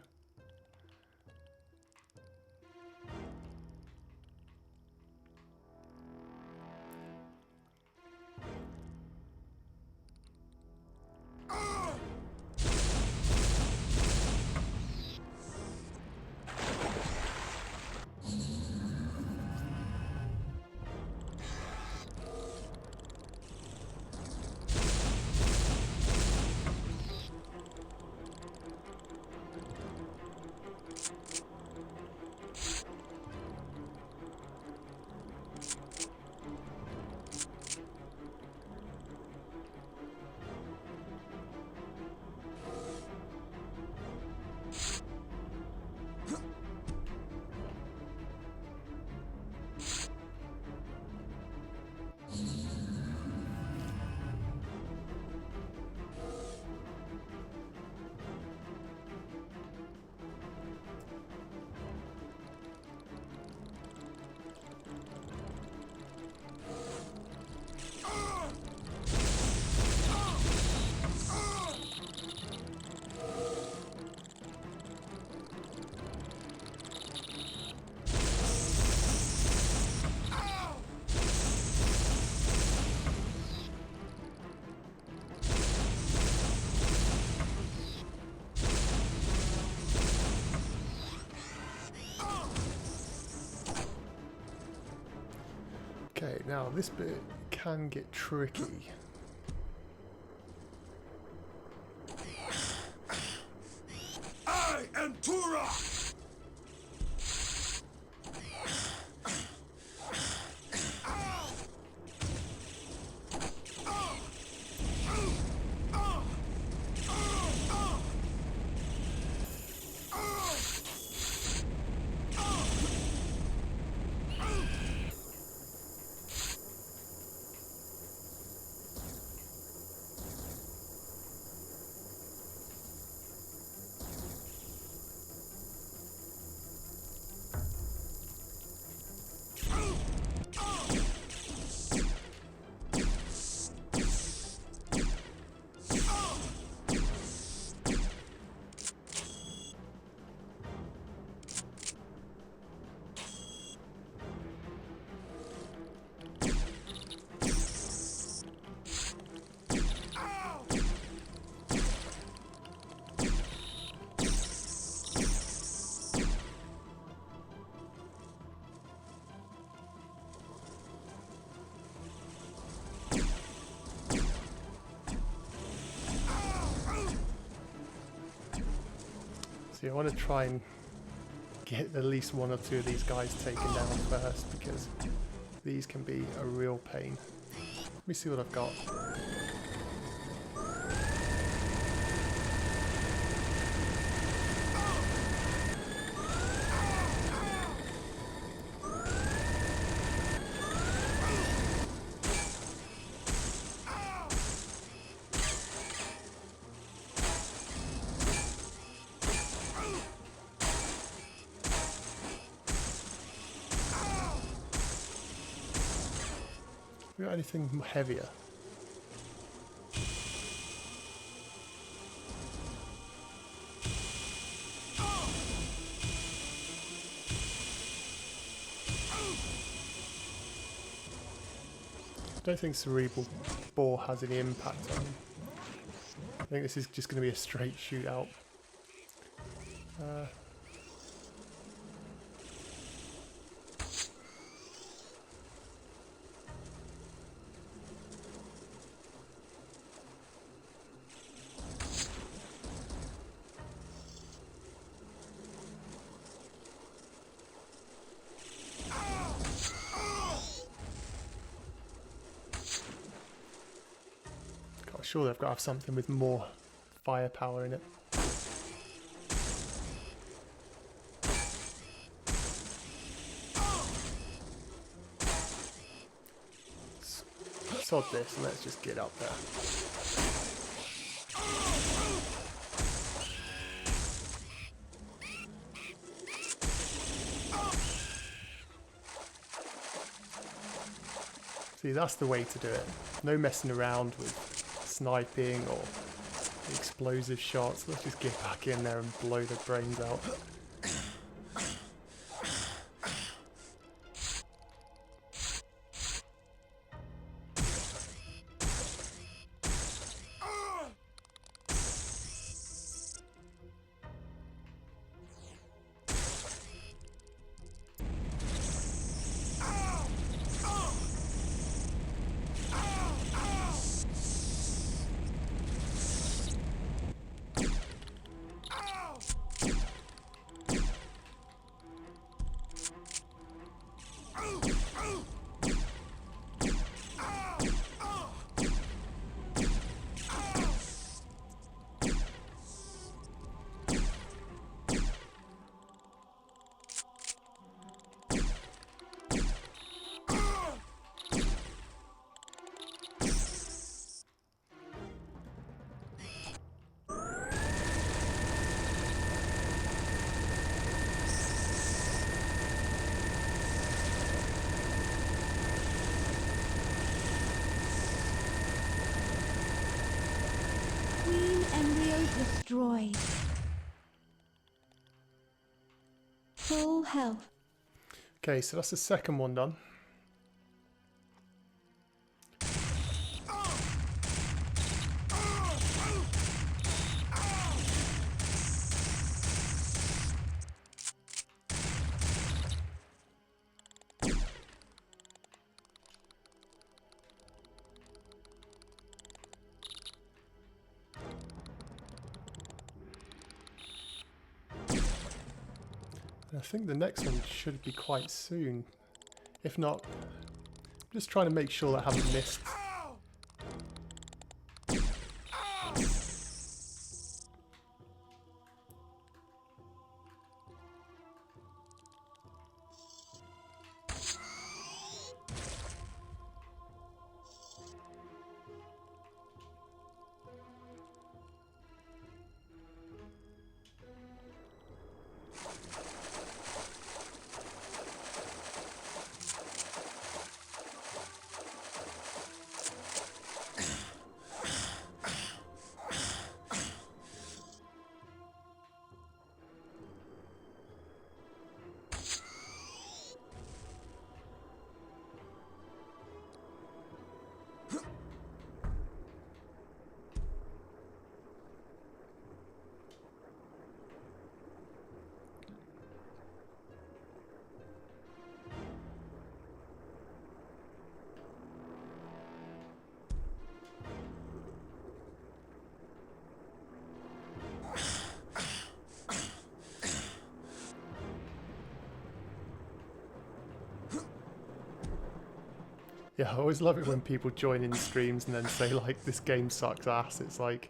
Okay, now this bit can get tricky. I am Turok! See, I want to try and get at least one or two of these guys taken down first, because these can be a real pain. Let me see what I've got. We got anything heavier? don't think Cerebral Boar has any impact on him. I think this is just going to be a straight shootout. Sure, they've got to have something with more firepower in it. Sod this and let's just get up there. See, that's the way to do it. No messing around with sniping or explosive shots. Let's just get back in there and blow their brains out. Embryo destroyed. Full health. Okay, so that's the second one done. I think the next one should be quite soon. If not, I'm just trying to make sure that I haven't missed. Yeah, I always love it when people join in streams and then say like, this game sucks ass. It's like,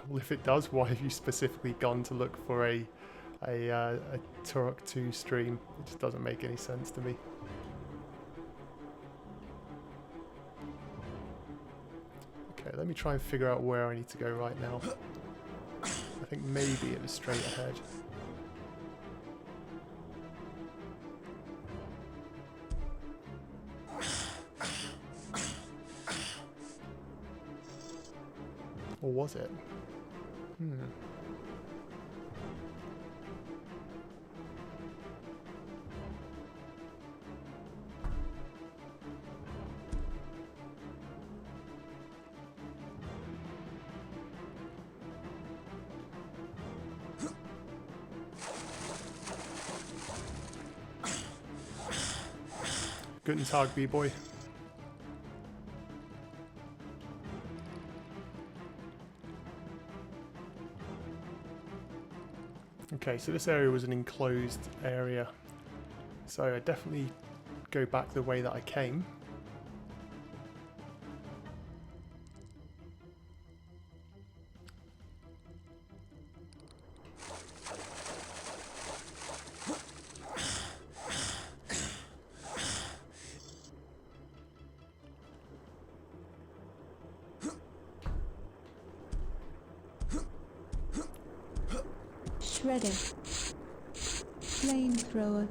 well, if it does, why have you specifically gone to look for a Turok 2 stream? It just doesn't make any sense to me. Okay, let me try and figure out where I need to go right now. I think maybe it was straight ahead. Or was it? Guten Tag, B-boy. Okay, so this area was an enclosed area, so I definitely go back the way that I came. Shredder. Flamethrower.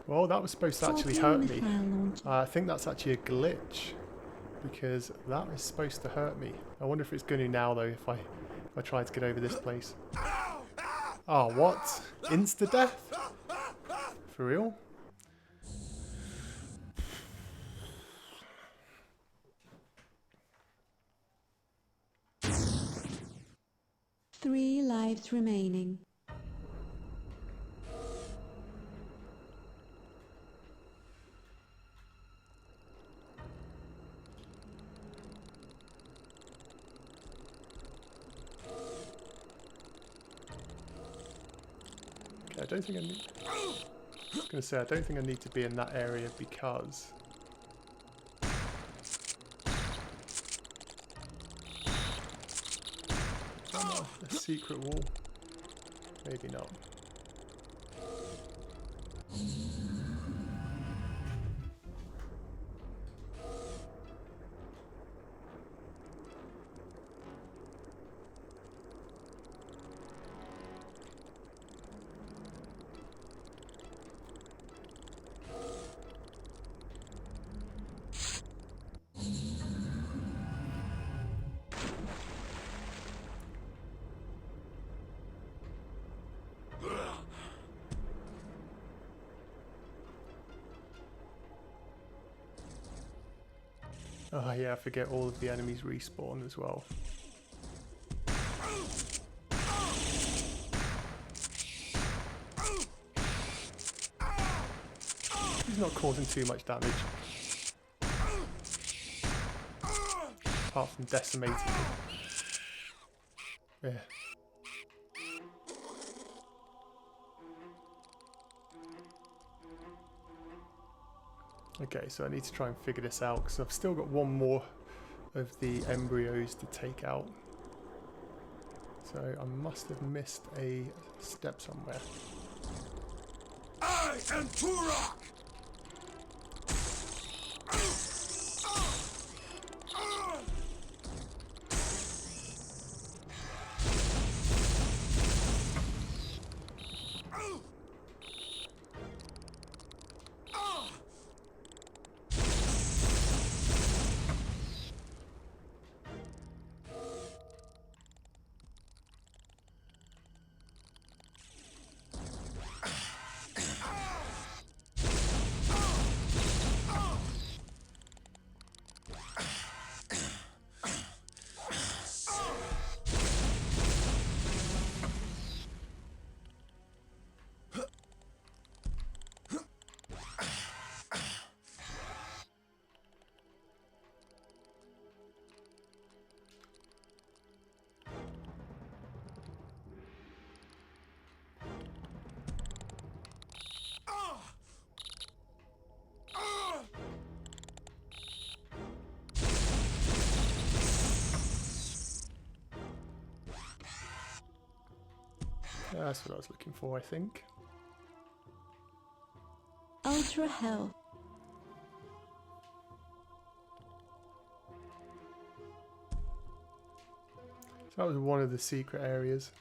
Well, that was supposed to actually 14 hurt me. missile launcher. I think that's actually a glitch, because that is supposed to hurt me. I wonder if it's going to now, though, if I try to get over this place. Oh, what? Insta-death? For real? Three lives remaining. Okay, I don't think I need... I was going to say, I don't think I need to be in that area because... Is that not a secret wall? Maybe not. Oh yeah, I forget all of the enemies respawn as well. He's not causing too much damage. Apart from decimating me. Yeah. Okay, so I need to try and figure this out because I've still got one more of the embryos to take out. So I must have missed a step somewhere. I am Turok! That's what I was looking for, I think. Ultra health. So that was one of the secret areas.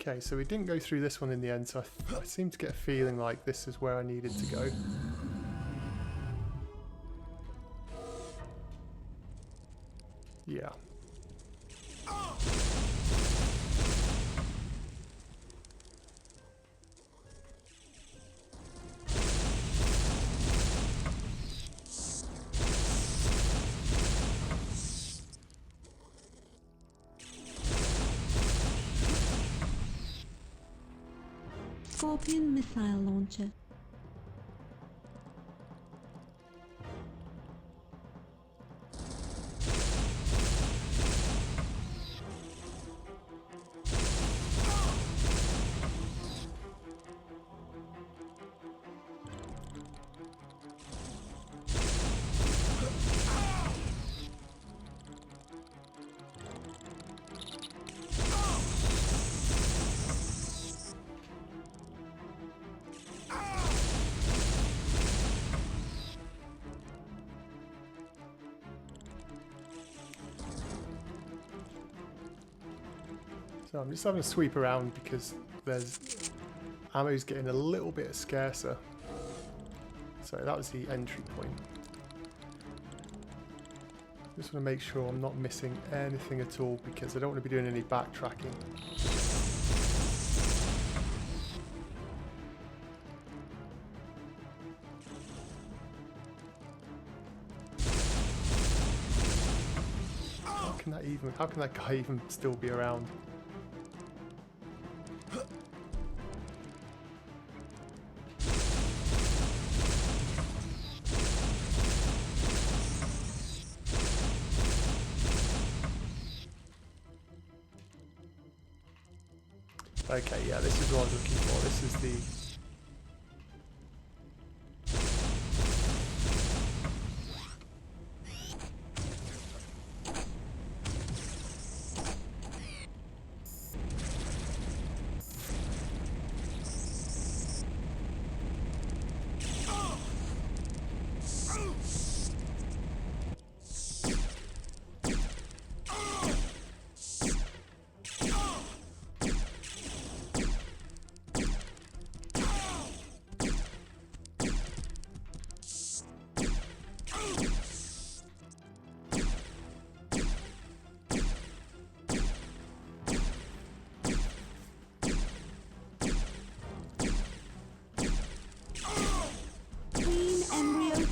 Okay, so we didn't go through this one in the end, so I seem to get a feeling like this is where I needed to go. Yeah. Scorpion missile launcher. So I'm just having a sweep around because there's ammo's getting a little bit scarcer. So that was the entry point. Just want to make sure I'm not missing anything at all because I don't want to be doing any backtracking. How can that guy even still be around? Okay, yeah, this is what I was looking for. This is the...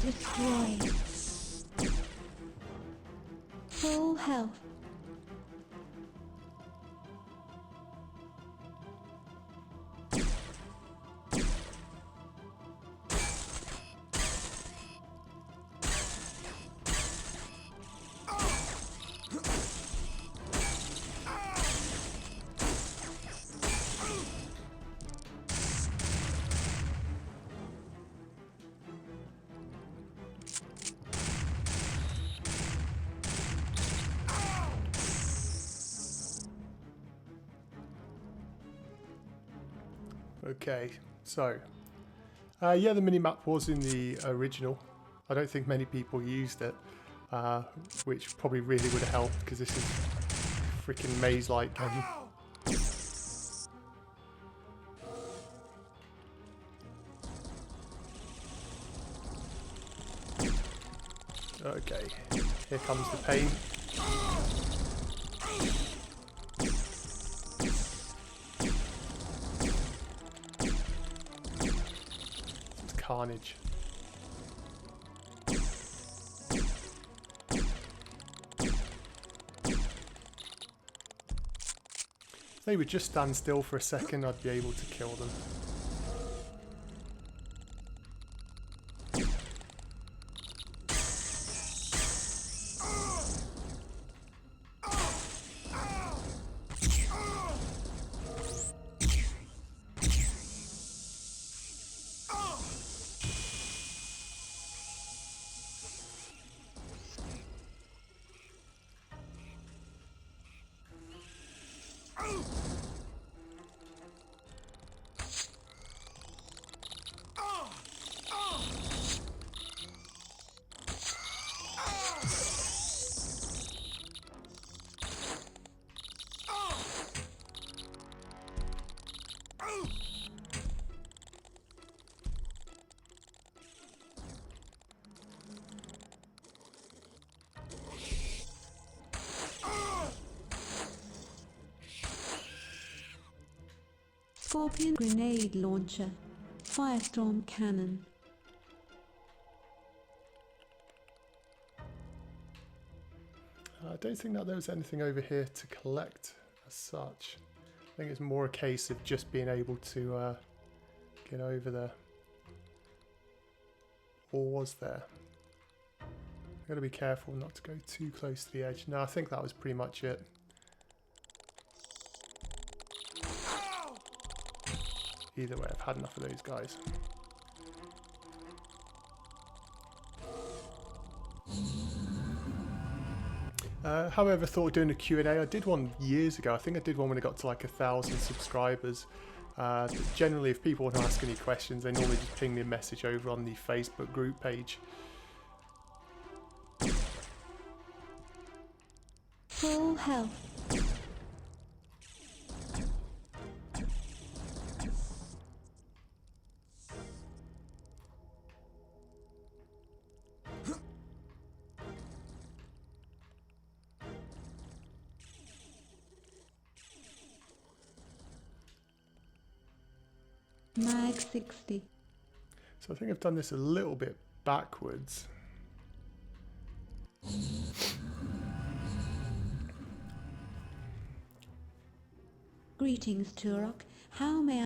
Destroyed. Full health. Okay, so yeah, the minimap was in the original. I don't think many people used it, which probably really would have helped because this is a freaking maze-like game. Okay, here comes the pain. Carnage. If they would just stand still for a second, I'd be able to kill them. Scorpion grenade launcher. Firestorm cannon. I don't think that there was anything over here to collect as such. I think it's more a case of just being able to get over there. Or was there? I've got to be careful not to go too close to the edge. No, I think that was pretty much it. Either way, I've had enough of those guys. However, I thought of doing a Q&A. I did one years ago. I think I did one when it got to like 1,000 subscribers. But generally, if people want to ask any questions, they normally just ping me a message over on the Facebook group page. Full health. Mag 60. So I think I've done this a little bit backwards. Greetings, Turok. How may I